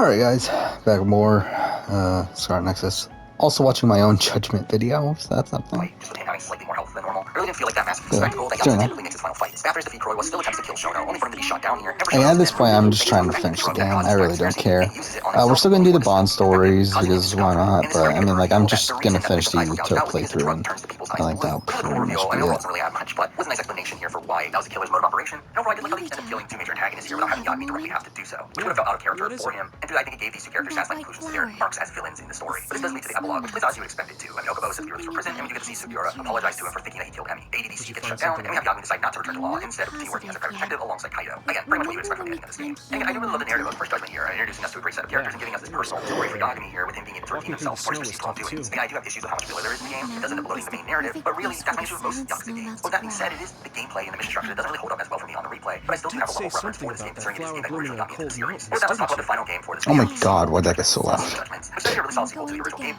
Alright guys, back with more Scarlet Nexus. Also watching my own judgment video, so that's something. Just with him having slightly more health than normal. Really didn't feel like that massive spectacle that Yuito typically makes his final fight. After his defeat, Croy was still attempts to kill Shono, only for him to be shot down here. And at this point, I'm just trying to finish the game. I really don't care. We're still gonna do the Bond stories, because why not? But I mean, like, I'm just gonna finish the Yuito playthrough, and I like that pretty much be I know it it. wasn't really that much, but was a nice explanation here for why that was the killer's mode of operation. And overall, I did like how they ended up killing two major antagonists here without having Yagami directly have to do so, which would have felt out of character for him. And I think it gave these two characters satisfying conclusions to their arcs as villains in the story. But this does lead to the epilogue, which plays out as you would expect it to. I mean, Okubo is severely from prison, and we do get to see Sugiura apologize to him for thinking that he killed Emi. ADDC gets shut down, and we have Yagami decide not to return to law, and instead continue working as a private detective alongside Kaido. Again, pretty much what you would expect from the ending of this game. And I do really love the narrative of First Judgment here, introducing us to a great set of characters and giving us this personal story for Yagami here, with him being able to redeem himself for his perceived wrongdoings. Again, I do have issues with how much filler there is in the game. It does end up bloating the main narrative, but really, that's my issue with most Yakuza games. With that being said, it is the gameplay and the mission structure that doesn't really hold up as well for me on the replay, but I still do have a level of reference for this game, considering it is the game that originally got me into the series. With that, let's talk about the final game for this Oh game. my god, why'd that get so loud? Judgment, which is a really solid sequel to the original game.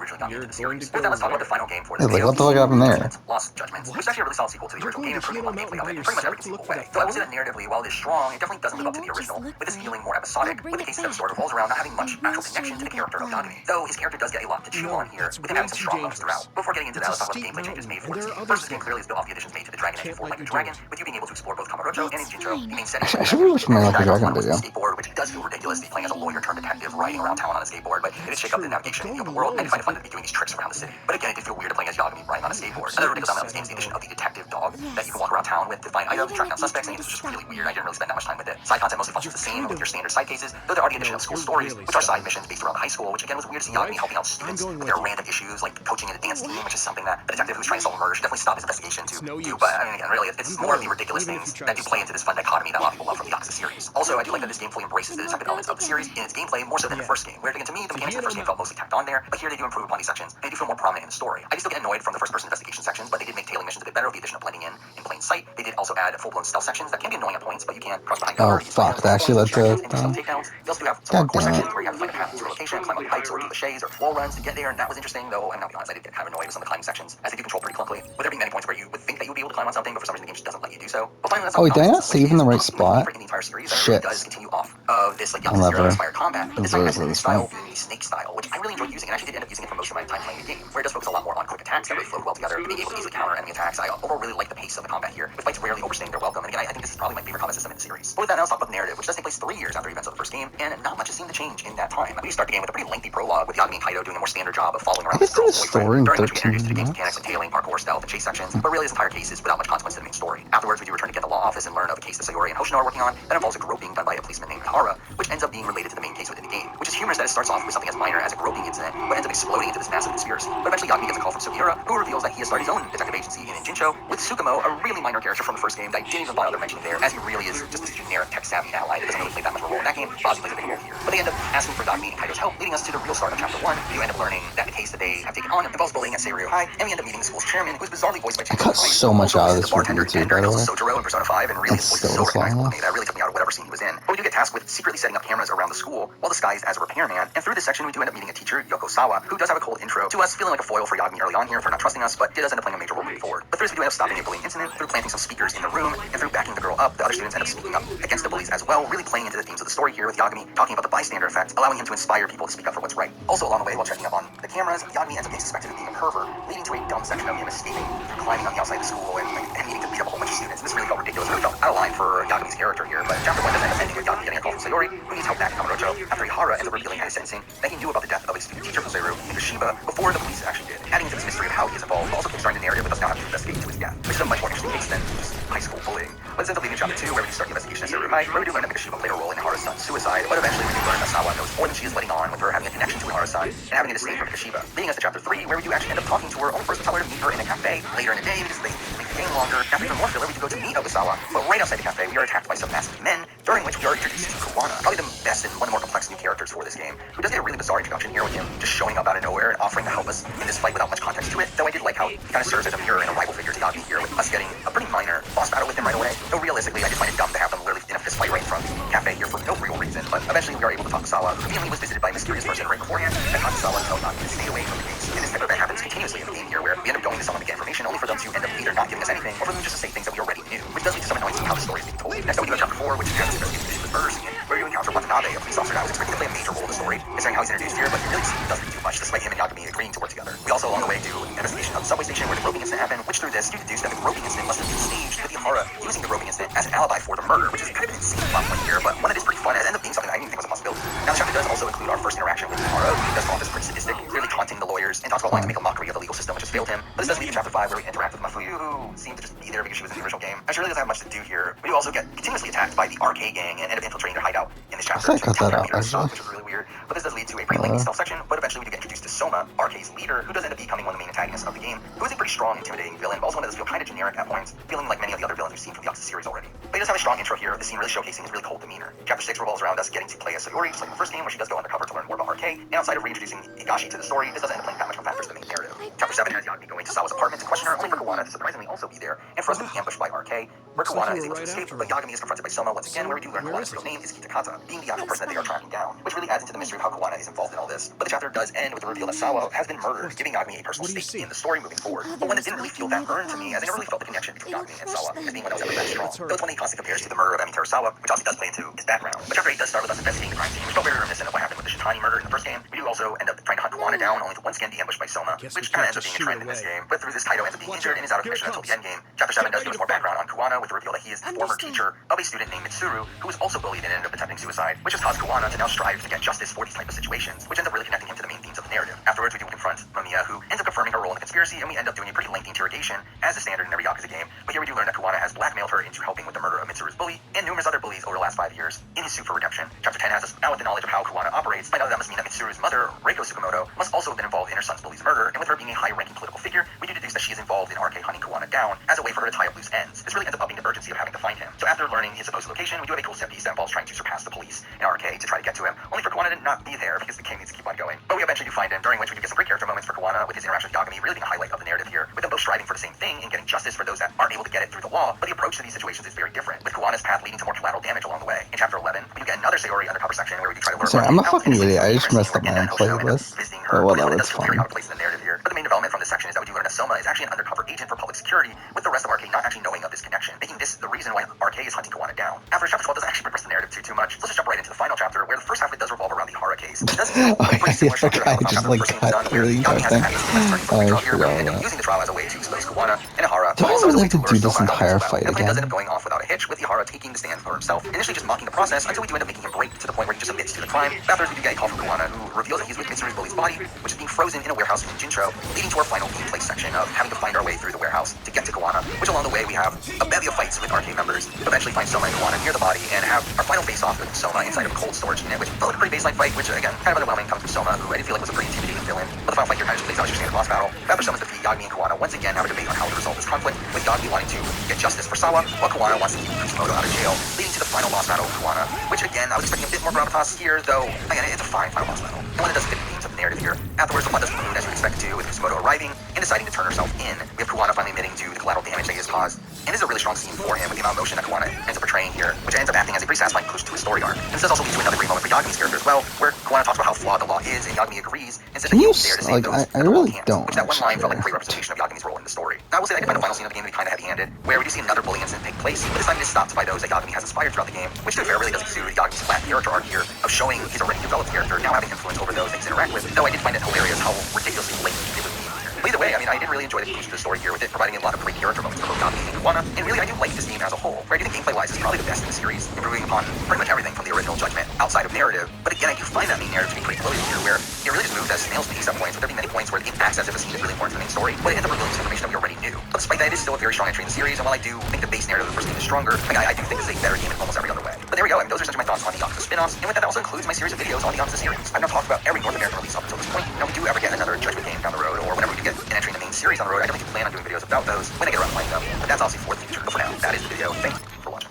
Originally got me into the series. With that, let's talk about the final game for this Like, video. what the fuck happened there? Lost Judgment, which is actually a really solid sequel to the original game, improving on the gameplay of it in pretty much every single way. Though I will say that narratively, while it is strong, it definitely doesn't live up to the original, with this feeling more episodic, with the cases that the story revolves around not having much actual connection to the character of Yagami. Though his character does get a lot to chew on here, with him having some strong moments throughout. Before getting into that, let's talk about the gameplay changes made for this game. First, this game clearly is built off the additions made to the Dragon Age 4 Like the Dragon, with you being able to explore both Kamurocho and Jincho, the main setting. I should be watching my Like the Dragon video. Skateboard, which does feel ridiculous to be playing as a lawyer turned detective riding around town on a skateboard, but it is shake up the navigation in the open world, and I find it fun to be doing these tricks around the city. But again, it did feel weird to playing as Yagami riding on a skateboard. Another ridiculous element of this game is the addition of the detective dog that you can walk around town with to find items, track down suspects, and it was just really weird. I didn't really spend that much time with it. Side content mostly functions the same with your standard side cases, though there are the addition of school stories, which are side missions based around high school, which again was weird to see Yagami helping out students with their random issues, like coaching in a dance team, which is something that the detective who's trying to solve a murder should definitely stop his investigation to do. But I mean, again, really, it's more of the ridiculous things that do play into this fun dichotomy that a lot of people love from the Yakuza series. Also, I do like that this game fully embraces the detective elements of the series in its gameplay more so than the first game, where again, to me, the mechanics of the first game felt mostly tacked on there, but here they do improve upon these sections, and they do feel more prominent in the story. I do still get annoyed from the first-person investigation sections, but they did make tailing missions a bit better with the addition of blending in plain sight. They did also add full-blown stealth sections that can be annoying at points, but you can cross behind cover. Oh fuck, they actually let the takedowns. You also do have some core sections where you have to find a path to a location, climb up heights or do cliches or wall runs to get there, and that was interesting, though I'm not gonna be honest, I did get kind of annoyed with some of the climbing sections, as they do control pretty clunkily, with there being many points where you would think that you would be able to climb on something, but for some reason the game just doesn't let you do so. But finally, that's Oh wait, did I not save in the right spot? In the entire series, Shit. it really does continue off of this like Yakuza Zero-inspired combat, but this time has a new style, the snake style, which I really enjoyed using, and actually did end up using it for most of my time playing the game, where it does focus a lot more on quick attacks that really flow well together, and being able to easily counter enemy attacks. I overall really like the pace of the combat here, with fights rarely overstaying their welcome, and again, I think this is probably my favorite combat system in the series. But with that, now let's talk about the narrative, which does take place 3 years after the events of the first game, and not much has seemed to change in that time. We start the game with a pretty lengthy prologue, with Yagami and Kaido doing a more standard job of following around this girl's boyfriend, during which we introduced to the game's mechanics, detailing parkour, stealth, and chase sections, but really this entire case is without much consequence to the main story. Afterwards, we do return to get the law office and learn of a case that Sayori and Hoshino are working on that involves a groping done by a policeman named Tahara, which ends up being related to the main case within the game, which is humorous that it starts off with something as minor as a groping incident, but ends up exploding into this massive conspiracy. But eventually Yagami gets a call from Sugiura, who reveals that he has started his own detective agency in Jincho, with Tsukumo, a really minor character from the first game that I didn't even bother mentioning there, as he really is just this generic tech-savvy ally that doesn't really play that much of a role in that game, but obviously plays a big role here. But they end up asking for Yagami and Kaido's help, leading us to the real start of Chapter 1. You end up learning that the case that they have taken on involves bullying at Seiryu High, and we end up meeting the school's chairman, who is bizarrely voiced by I got so much out of this from YouTube, by the way. Sojiro in Persona 5, and really his voice is so recognizable to me that really took me out of whatever scene he was in. But we do get tasked with secretly setting up cameras around the school while disguised as a repairman, and through this section we do end up meeting a teacher, Yokosawa, who does have a cold intro to us, feeling like a foil for Yagami early on here for not trusting us, but does end up playing a major role moving forward. But through this we do end up stopping a bullying incident, through planting some speakers in the room, and through backing the girl up, the other students end up speaking up against the bullies as well, really playing into the themes of the story here, with Yagami talking about the bystander effect, allowing him to inspire people to speak up for what's right. Also along the way, while checking up on the cameras, Yagami ends up being suspected of being a pervert, leading to a dumb section of him escaping through climbing on the outside of the school and needing to beat up a whole bunch of students. This really felt ridiculous, really felt out of line for Yagami's character here, but Chapter 1 does end up ending with Yagami getting a call from Sayori, who needs help back in Kamurocho, after Ihara ends up revealing at his sentencing that he knew about the death of a student teacher from Seiryu named Shiba before the police actually did, adding to this mystery of how he is involved, also kickstarting the narrative with us now having to investigate into his death, which is a much more interesting case than just high school bullying. But it's ends up leading to Chapter 2, where we do start the investigation at Seiryu High, where we do learn that Shiba played a role in Ihara's son's suicide, but eventually we do learn that Sawa knows more than she is letting on, with her having a connection to Ihara's son and having a disdain for Shiba, leading us to Chapter 3, where we do actually end up talking to her, only first to tell her to meet her in a cafe later in the day because they make the game longer. After even more filler, we do go to meet Okasawa, but right outside the cafe we are attacked by some masked men, during which we are introduced to Kuwana, probably the best and one of the more complex new characters for this game, who does get a really bizarre introduction here with him just showing up out of nowhere and offering to help us in this fight without much context to it, though I did like how he kind of serves as a mirror and a rival figure to Yagami here, with us getting a pretty minor boss battle with him right away, though realistically I just find it dumb to have them literally in a fist fight right in front of the cafe here for no real reason. But eventually we are able to talk to Sawa, who immediately was visited by a mysterious person right beforehand, and Kakusawa told Yagami to stay away from the case. And this type of event happens continuously in the game here, where we end up going to someone to get information, only for them to end up either not giving us anything, or for them just to say things that we already knew, which does lead to some annoyance in how the story is being told. Next up we do Chapter 4, which is the investigation with murders, where you encounter Watanabe, a police officer that was expecting to play a major role in the story, considering how he's introduced here, but he really doesn't do much, despite him and Yagami agreeing to work together. We also, along the way, do an investigation of the subway station where the groping incident happened, which through this, you deduce that the groping incident must have been staged with Ihara using the groping incident as an alibi for the murder, which is kind of an insane plot point here, but one that is pretty fun, and it ends up being something I didn't even think was a possibility. Now, the chapter does also include our first interaction with Ihara, who does come off as pretty sadistic, clearly taunting the lawyers, and talks about wanting to make a mockery of the legal system, which has failed him. But this does lead to chapter 5, where we interact with Mafuyu, who seemed to just be there because she was in the original game, and she really doesn't have much to do here. We do also get continuously attacked by the RK gang and end up infiltrating their hideout in this chapter. I cut that out, actually. Which is really weird, but this does lead to a pretty lengthy stealth section, but eventually we do get introduced to Soma, RK's leader, who does end up becoming one of the main antagonists of the game, who is a pretty strong, intimidating villain, but also one that does feel kind of generic at points, feeling like many of the other villains we've seen from the Yakuza series already. But he does have a strong intro here, the scene really showcasing his really cold demeanor. Chapter 6 revolves around us getting to play as Sayori, just like in the first game, where she does go undercover to learn more about RK, and outside of reintroducing Higashi to the story, this doesn't end up playing that much of a factor to the main narrative. Chapter 7 has Yagami going to Sawa's apartment to question her, only for Kawana to surprisingly also be there, and for us to be ambushed by RK, where Kawana is able to escape, but Yagami is confronted by Soma once again, where we do learn Kawana's real name is Kitakata, being the actual person that they are tracking down, which really adds into the mystery of how Kawana is involved in all this. But the chapter does end with the reveal that Sawa has been murdered, giving Yagami a personal stake in the story moving forward. But one that didn't really feel that earned to me, as I never really felt the connection between Yagami and Sawa as being one that was ever that strong. Though it's one that he constantly compares to the murder of Emi Terasawa, which also does play into his background. But chapter 8 does start with us investigating the crime scene, which felt very reminiscent of what happened with the Shitani murder in the first game. We do also end up trying to hunt Kawana down, only to once again be ambushed by Soma, which kind of ends up being a trend in this game. But through this, Kaido ends up being injured and is out of commission until the end game. Chapter 7 does give us more background on Kawana, with the reveal that he is the former teacher of a student named Mitsuru, who was also bullied and ended up attempting suicide, which has caused Kawana to now strive to get justice for these type of situations, which ends up really connecting him to the main themes of the narrative. Afterwards, we do confront Mamiya, who ends up confirming her role in the conspiracy, and we end up doing a pretty lengthy interrogation, as is standard in every Yakuza game. But here we do learn that Kawana has blackmailed her into helping with the murder of Mitsuru's bully, and numerous other bullies over the last 5 years, in his suit for redemption. Chapter 10 has us now with the knowledge of how Kawana operates. By now that must mean that Mitsuru's mother, Reiko Tsukamoto, must also have been involved in her son's bully's murder, and with her being a high-ranking political figure, we do deduce that she is involved in RK hunting Kawana down, as a way for her to tie up loose ends. This really ends up upping the urgency of having to find him. So after learning his supposed location, we do have a cool set piece that involves trying to surpass the police in RK to try to get to him, only for Kawana to not be there because the game needs to keep on going. But we eventually do find him, during which we do get some great character moments for Kawana, with his interaction with Yagami really being a highlight of the narrative here, with them both striving for the same thing and getting justice for those that aren't able to get it through the law, but the approach to these situations is very different, with Kawana's path leading to more collateral damage along the way. In chapter 11, we do get another Sayori undercover section where we do try to learn. Sorry, I'm a fucking idiot. I just messed up my own playlist. But whatever, it's fine. But the main development from this section is that we do learn that Soma is actually an undercover agent for public security, with the rest of RK not actually knowing of this connection, making this the reason why RK is hunting Kawana down. After chapter 12 doesn't actually progress the narrative too much, so let's just jump right into the final chapter, where the first half of it does revolve around the Ihara case. It does pretty similar structure to how the first game was done, where Yagami has an using the trial as a way to expose Kawana and Ihara. Do I really have to do this entire fight again? It does end again? up going off without a hitch, with Ihara taking the stand for himself, initially just mocking the process, until we do end up making him break to the point where he just admits to the crime. Afterwards, we do get a call from Kawana, who reveals that he's with Mitsuru's bully's body, which is being frozen in a warehouse in Jincho, leading to our final gameplay section of having to find our way through the warehouse to get to Kawana, which along the way we have a bevy of fights with RK members, eventually find Soma and Kawana near the body, and have our final face-off with Soma inside of a cold storage unit, which felt like a pretty baseline fight, which again, kind of underwhelming coming from Soma, who I did feel like was a pretty intimidating villain. But the final fight here kind of just plays out as your standard boss battle. After Soma's defeat, Yagami and Kawana once again have a debate on how to resolve this conflict, with Yagami wanting to get justice for Sawa, while Kawana wants to keep Kishimoto out of jail, leading to the final boss battle with Kawana, which again, I was expecting a bit more gravitas here, though, again, it's a fine final boss battle, and one that does fit the themes of the narrative here. Afterwards, the plot does conclude as you expect it to, with Kishimoto arriving and deciding to turn herself in. We have Kawana finally admitting to the collateral damage that he has caused, and this is a really strong scene for him, with the amount of emotion that Kawana ends up portraying here, which ends up acting as a pretty satisfying conclusion to his story arc. And this does also lead to another great moment for Yagami's character as well, where Kawana talks about how flawed the law is, and Yagami agrees, and says that he will be there to save those I really don't. Which that one line felt like a great representation of Yagami's role in the story. Now, I will say that I find the final scene of the game to be kind of heavy-handed, where we do see another bullying incident take place, but this time it is stopped by those that Yagami has inspired throughout the game, which to be fair really does exude Yagami's flat character arc here, of showing his already developed character now having influence over those that he's interact with, though I did find it hilarious how ridiculously blatant it would be. But either way, I mean, I did really enjoy the conclusion of the story here, with it providing a lot of great character moments for both Yagami and Kawana, and really I do like this game as a whole, where I do think gameplay-wise is probably the best in the series, improving upon pretty much everything from the original Judgment outside of narrative. But again, I do find that main narrative to be pretty bloated here, where it really just moves at a snail's pace at points, with there being many points where the game acts as if a scene is really important to the main story, but it ends up revealing some information that we already knew. But despite that, it is still a very strong entry in the series, and while I do think the base narrative of the first game is stronger, I do think this is a better game in almost every other way. But there we go, I mean, those are essentially my thoughts on the Yakuza spin-offs, and with that also includes my series of videos on the Yakuza series. I've now talked about every North American release up until this point. Now, we do ever get another Judgment game down the road, or whenever we do get an entry in the main series on the road, I definitely plan on doing videos about those when I get around to playing them. But that's obviously for the future. But for now, that is the video. Thanks for watching.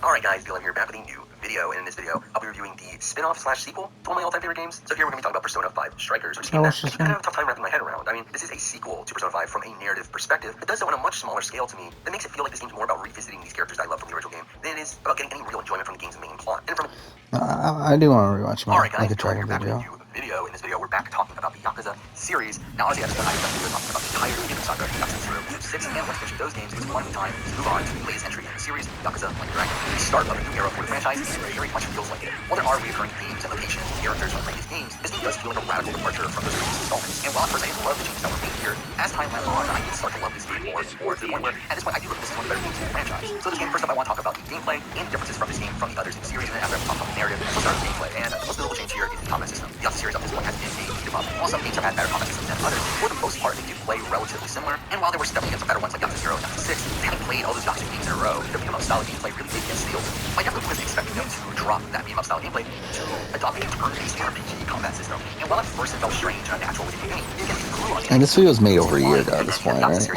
Alright guys, Dylan here, back with a new video, and in this video, I'll be reviewing the spin-off / sequel to one of my all-time favorite games. So here we're going to be talking about Persona 5 Strikers, which is a game that I kind of have a tough time wrapping my head around. I mean, this is a sequel to Persona 5 from a narrative perspective, but does so on a much smaller scale to me. That makes it feel like this game's more about revisiting these characters I love from the original game than it is about getting any real enjoyment from the game's main plot. And from I do want to rewatch my like a Dragon video. In this video, we're back talking about the Yakuza series. Now, obviously, I've been talking about the entire Yakuza saga, Yakuza 0 through 6, and once finished those games, it was one time to move on to the latest entry in the series, Yakuza Like a Dragon, the start of a new era for the franchise, it very much feels like it. While there are recurring themes and locations and characters from previous games, this game does feel like a radical departure from those previous installments. And while at first I didn't love the changes that were made here, as time went on, I did start to love this game more and more, to the point where at this point I do look at this as one of the better games in the franchise. So this game, first up, I want to talk about the gameplay and differences from this game from the others in the series, and then after I talk about the narrative, we'll start with gameplay. And the most notable change here is the combat system. The Yakuza series up to this point has been a beat 'em up. While some games have had better combat systems than others, for the most part they do play relatively similar. And while there were stepping against some better ones like Yakuza 0 and Yakuza 6, having played all those Yakuza games in a row, the beat 'em up style of gameplay really did get stale. I definitely was expecting them to drop that beat 'em up style gameplay to adopt a turn-based RPG combat system. And while at first it felt strange and unnatural within the game, you can grew on it. And this video was made over a year ago at this point, right?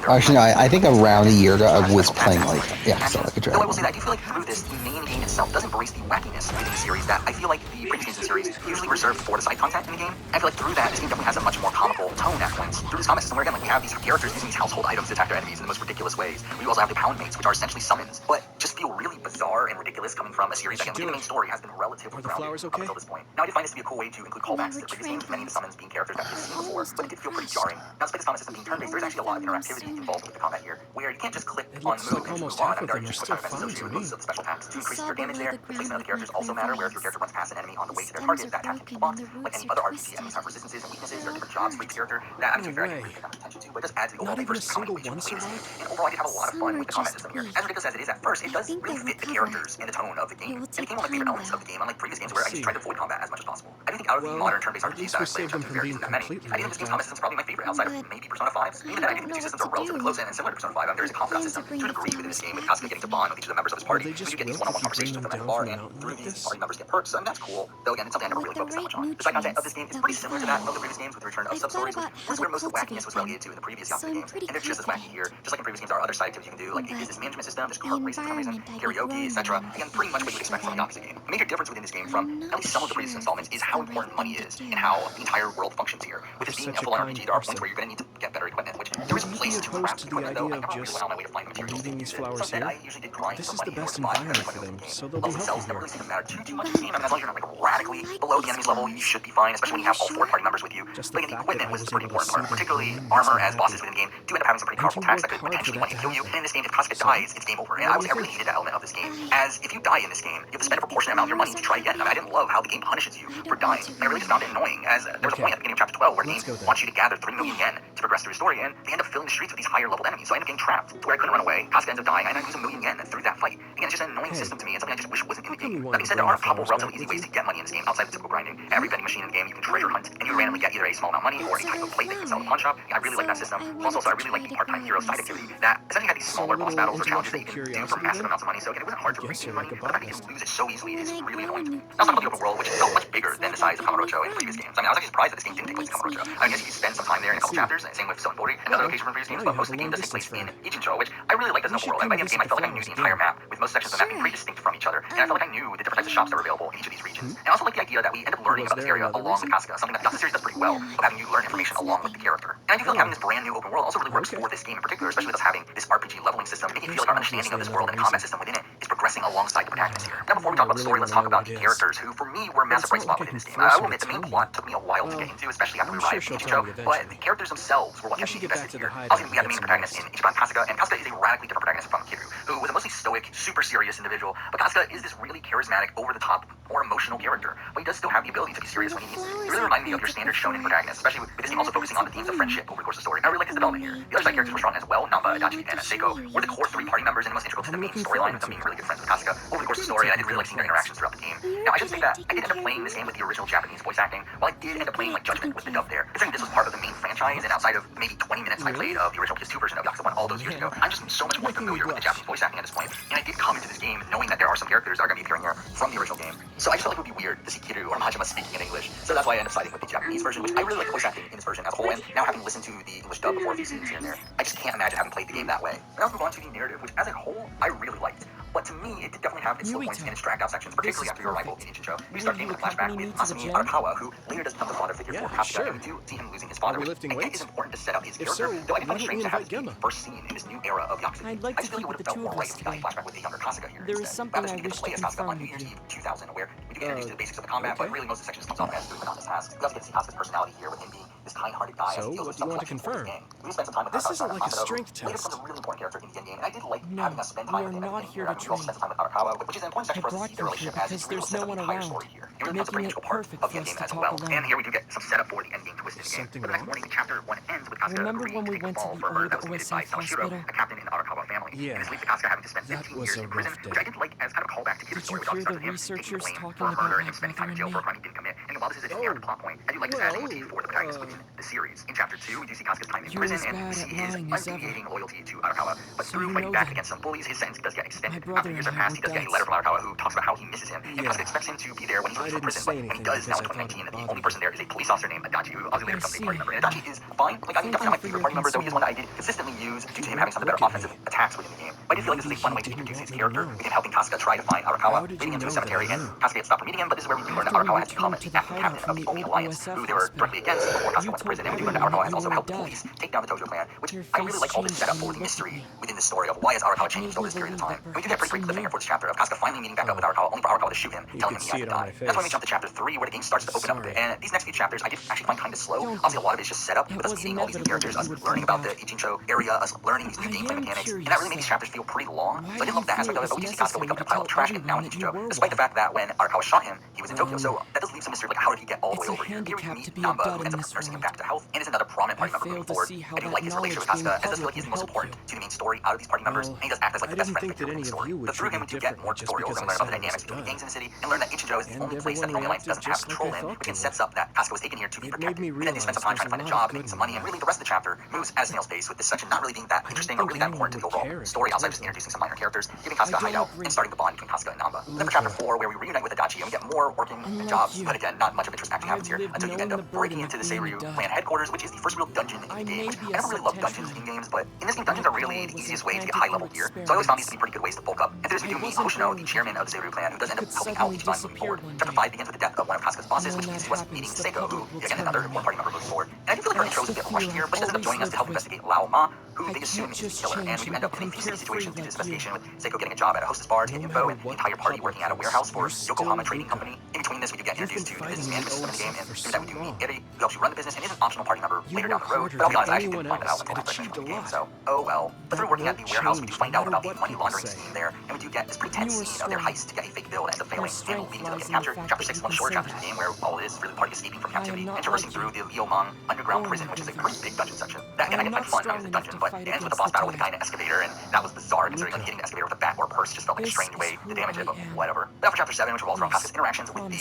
Actually, no, I think around a year ago I was playing like Yakuza Like a Dragon. Though I will say that I do feel like through this, the main game itself does embrace the wackiness within the series that I feel like the previous games in the series usually reserved for the side content in the game. I feel like through that, this game definitely has a much more comical tone at points. Through this combat system, where again, like we have these characters using these household items to attack their enemies in the most ridiculous ways. We also have the pound mates, which are essentially summons, but just feel really bizarre and ridiculous coming from a series that, again, the main story has been relatively grounded up until this point. Now I did find this to be a cool way to include callbacks to the previous games, many of the summons being characters that we've seen before, but it did feel pretty jarring. Now, despite this combat system being turn-based, there's actually a lot of interactivity involved with the combat here, where you can't just click on the move and move on, and there are usually quick time events associated with most of the special attacks. To increase your damage there, the placement of the characters also matter, where if your character runs past an enemy on the way to their target, that attack can be blocked. Like any other RPG, enemies have resistances and weaknesses, there are different jobs for each character. That attitude there I didn't really pay that much attention to, but it does add to the overall diversity of combat which you play. And overall, I did have a lot of fun with the combat system here. As ridiculous as it is at first, it does really fit the characters and the tone of the game. And it became one of my favorite elements of the game, unlike previous games where I just tried to avoid combat as much as possible. I do think out of the modern turn-based RPGs that I've played, which I've been very that many, I think this game's combat system is probably my favorite outside of maybe Persona 5. Even then, I think the two systems are relatively close and similar to Persona 5. There is a confidant system to a degree within this game, with Kasuga getting to bond with each of the members of his party. We do get these one-on-one conversations with them at the bar, and through these party members get perks, and that's cool. Though again, it's something I never really focused that much on. The side content of this game is pretty similar to that of the previous games, with the return of sub-stories, which is where most of the wackiness was relegated to in the previous Yakuza games. And they're just as wacky here. Just like in previous games, there are other side activities you can do, like a business management system, just kart racing for some reason, karaoke, etc. Again, pretty much what you would expect from a Yakuza game. A major difference within this game from at least some of the previous installments is how important money is and how the entire world functions here. With this being a full-on RPG, there are points where you're going to need to get better equipment, which there is a place to craft equipment, though I never really went on my way to find materials to use it. So instead, I usually did grind for money or to buy better equipment in the game. Levels themselves never really seem to matter too much in this game. I mean, as long as you're not like radically below the enemy's level, you should be fine, especially when you have all four party members with you. But again, the equipment was the pretty important part, particularly armor, as bosses within the game do end up having some pretty powerful attacks that could potentially one kill you. And in this game, if Kasuga dies, it's game over. And I would say I really hated that element of this game, as if you die in this game, you have to spend a proportionate amount of your money to try again. I mean, I didn't love how the game punishes you for dying. And I really just found it annoying, as there was a point at the beginning of chapter 12 where the game wants you to gather 3 million yen to progress through the story, and they end up filling the streets with these higher level enemies. So I end up getting trapped to where I couldn't run away. Kasuga ends up dying, and I lose 1 million yen through that fight. Again, it's just an annoying system to me, and something I just wish wasn't in the game. That being said, there are a couple relatively easy ways to get money in this game outside of typical grinding. Every vending machine in the game you can treasure hunt, and you randomly get either a small amount of money or a type of plate that you can sell at the pawn shop. I really like that system. Also, I really like the part-time hero side activity that essentially had these smaller boss battles or challenges that you can do for massive amounts of money. So again, it wasn't hard to raise money, but the fact that you can lose it so easily is really annoying to me. Now, let's talk about the open world, which felt much bigger than the size of Kamurocho in previous games. I mean, I was actually surprised that this game didn't take place in Kamurocho. I guess you could spend some time there in a couple chapters, same with Sonbori, another location from previous games, but most of the game does take place in Ijincho, which I really like as an open world. And by the end of the game, I felt like I knew the entire map, with most sections of the map being pretty distinct from each other, and I felt like I knew the different types of shops that were available in each of these regions. And I also like the idea that we end up learning about this area along with Kasuga, something that the series does pretty well, of having you learn information along with the character. And I do feel like having this brand new open world also really works for this game in particular, especially with us having this RPG leveling system, making it feel like our understanding of this world and the combat system within it is progressing alongside the protagonist here. Now, before we talk about the story, let's talk about the characters, who for me were a massive bright spot within this game. I will admit, the main plot took me a while to get into, especially after we arrived in Ijincho, but the characters themselves were what kept me invested here. Obviously, we have the main protagonist in Ichiban Kasuga, and Kasuga is a radically different protagonist from Kiryu, who was a mostly stoic, super serious individual, but Kasuga is this really charismatic, over-the-top, more emotional character, but he does still have the ability to be serious when he needs to. He really reminded me of your standard shonen protagonist, especially with this game also focusing on the themes of friendship over the course of the story. And I really like his development here. The other side characters were strong as well. Namba, Adachi, and Seiko were the core 3 party members and the most integral to the main storyline, with them being really good friends with Kasuga over the course of the story, and I did really like seeing their interactions throughout the game. Now, I should say that I did end up playing this game with the original Japanese voice acting, while I did end up playing like Judgment with the dub there. Considering this was part of the main franchise, and outside of maybe 20 minutes I played of the original PS2 version of Yakuza 1 all those years ago, I'm just so much more familiar with the Japanese voice acting at this point, and I did come into this game knowing that there are some characters that are going to be appearing here from the original game. So I just felt like it would be weird to see Kiryu or Majima speaking in English, so that's why I ended up siding with the Japanese version, which I really like the voice acting in this version as a whole, and now having listened to the English dub before a few scenes here and there, I just can't imagine having played the game that way. Now let's move on to the narrative, which as a whole, I really liked. But to me, it did definitely have its slow points and its dragged out sections, particularly after your arrival in Ijincho. We start the game with a flashback with Masumi Arakawa, who later does become the father figure for Kasuga, and we do see him losing his father, which again is important to set up his character, though I did find it strange to have this first scene in this new era of Yakuza. I just feel like it would have felt more right if we got a flashback with a younger Kasuga here instead. Rather than get to play as Kasuga on New Year's Eve 2000, where we do get introduced to the basics of the combat, but really most of the section just comes off as doing monotonous tasks. We also get to see Kasuga's personality here, with him being this kind-hearted guy as he deals with some of the confirm. We spent some time with Kasuga. This isn't like a strength test. Later becomes a really important character in the end game, and I did like having us spend time with him. we also spend some time with Arakawa, which is an important section for us to see their relationship as it really sets up the entire story here. It really becomes a pretty integral part of the endgame as well. And here we do get some setup for the endgame twist in the game. But the next morning, chapter 1 ends with Kasuga agreeing to take the fall for a murder that was committed by Sawashiro, a captain in the Arakawa family. Yeah, and this leads to Kasuga having to spend 15 that was years a in prison, rough which I day. did like as kind of a callback to Kizu's story, which also starts with him taking the blame for a murder and him spending time in jail for a crime he didn't commit. And while this is a generic plot point, I do like this adding motif for the protagonist within the series. In chapter 2, we do see Kasuga's time in prison, and we see his undeviating loyalty to Arakawa. But through fighting back against some bullies, his sentence does get extended. After years have passed, he does get a letter from Arakawa who talks about how he misses him, and Kasuga expects him to be there when he's released from prison. But when he does now in 2019, the only person there is a police officer named Adachi, who also later becomes a party member. And Adachi is fine. Like, I mean, definitely not my favorite party member, though he is one that I did consistently use due to him having some of the better offensive attacks within the game. But I did feel like this is a fun way to introduce his character, with him helping Kasuga try to find Arakawa, leading him to a cemetery, and Kasuga had stopped meeting him, but this is where we do learn that Arakawa has become the acting captain of the Omi Alliance, who they were directly against before Kasuga went to prison. And we do learn that Arakawa has also helped the police take down the Tojo clan, which I really like all this setup for the mystery within the story of why has Arakawa changed over this period of time. And we do get a pretty great cliffhanger for this chapter of Kasuga finally meeting back up with Arakawa, only for Arakawa to shoot him, telling him he has to die. That's why we jump to chapter 3, where the game starts to open up a bit. And these next few chapters I did actually find kind of slow. Obviously, a lot of it is just set up with us meeting all these new characters, us learning about the Ichincho area, us learning these new gameplay mechanics, and that really made these chapters feel pretty long. So I did love that aspect of it, but we do see Kasuga wake up in a pile of trash and now in Ichincho, despite the fact that when Arakawa shot him, he was in Tokyo. So that does leave some mystery, like how did he get all the way over here? Here we meet Namba, who ends up nursing him back to health, and is another prominent party member moving forward. I do like his relationship with Kasuga, as I feel like he's the most important to the main story out of these party members, and he does act as like the best friend figure in the story. But through him, we do get more tutorials and learn about the dynamics between the gangs in the city, and learn that Ichinjo is the only place that the Omi Alliance doesn't have control in, which then sets up that Kasuga was taken here to be protected. And then they spend some time trying to find a job, making some money, and really the rest of the chapter moves at a snail's pace, with this section not really being that interesting or really that important to the overall story, outside of just introducing some minor characters, giving Kasuga a hideout, and starting the bond between Kasuga and Namba. Then for chapter 4, where we reunite with Adachi, and we get more working jobs, but again, not much of interest actually happens here until you end up breaking into the Seiryu clan headquarters, which is the first real dungeon in the game. I never really loved dungeons in games, but in this game, dungeons are really the easiest way to get high-level gear, so I always found these to be pretty good ways to bulk up. And through this, we do meet Hoshino, the chairman of the Seiryu clan, who does end up helping out each time moving forward. Chapter 5 begins with the death of one of Kasuga's bosses, which leads to us meeting Seiko, who, again, another important party member moving forward. And I do feel like her intro is a bit rushed here, but she does end up joining us to help investigate Lao Ma, who they assume is the killer, and we do end up with a few situations due to this investigation, with Seiko getting a job at a hostess bar to get info, and the entire party working at a warehouse for Yokohama Trading Company. In between this, we do get introduced to the business management system in the game, and through that we do meet Eri, who helps you run the business and is an optional party member later down the road. But I'll be honest, I actually didn't find that out until after I finished the game, so oh well. But through working at the warehouse, we do find out about the money laundering scheme there, and we do get this pretty tense scene of their heist to get a fake bill and ends up failing, and leading to them getting captured. Chapter 6 is one of the shorter chapters in the game, where all it is really the party escaping from captivity and traversing through the Liomang underground prison, which is a pretty big dungeon section. That again, I didn't find fun as a dungeon, but it ends with a boss battle with a guy in an excavator, and that was bizarre considering like hitting an excavator with a bat or a purse just felt like a strange way to damage it, but whatever. But after chapter 7, which revolves around Kasuga's interactions with the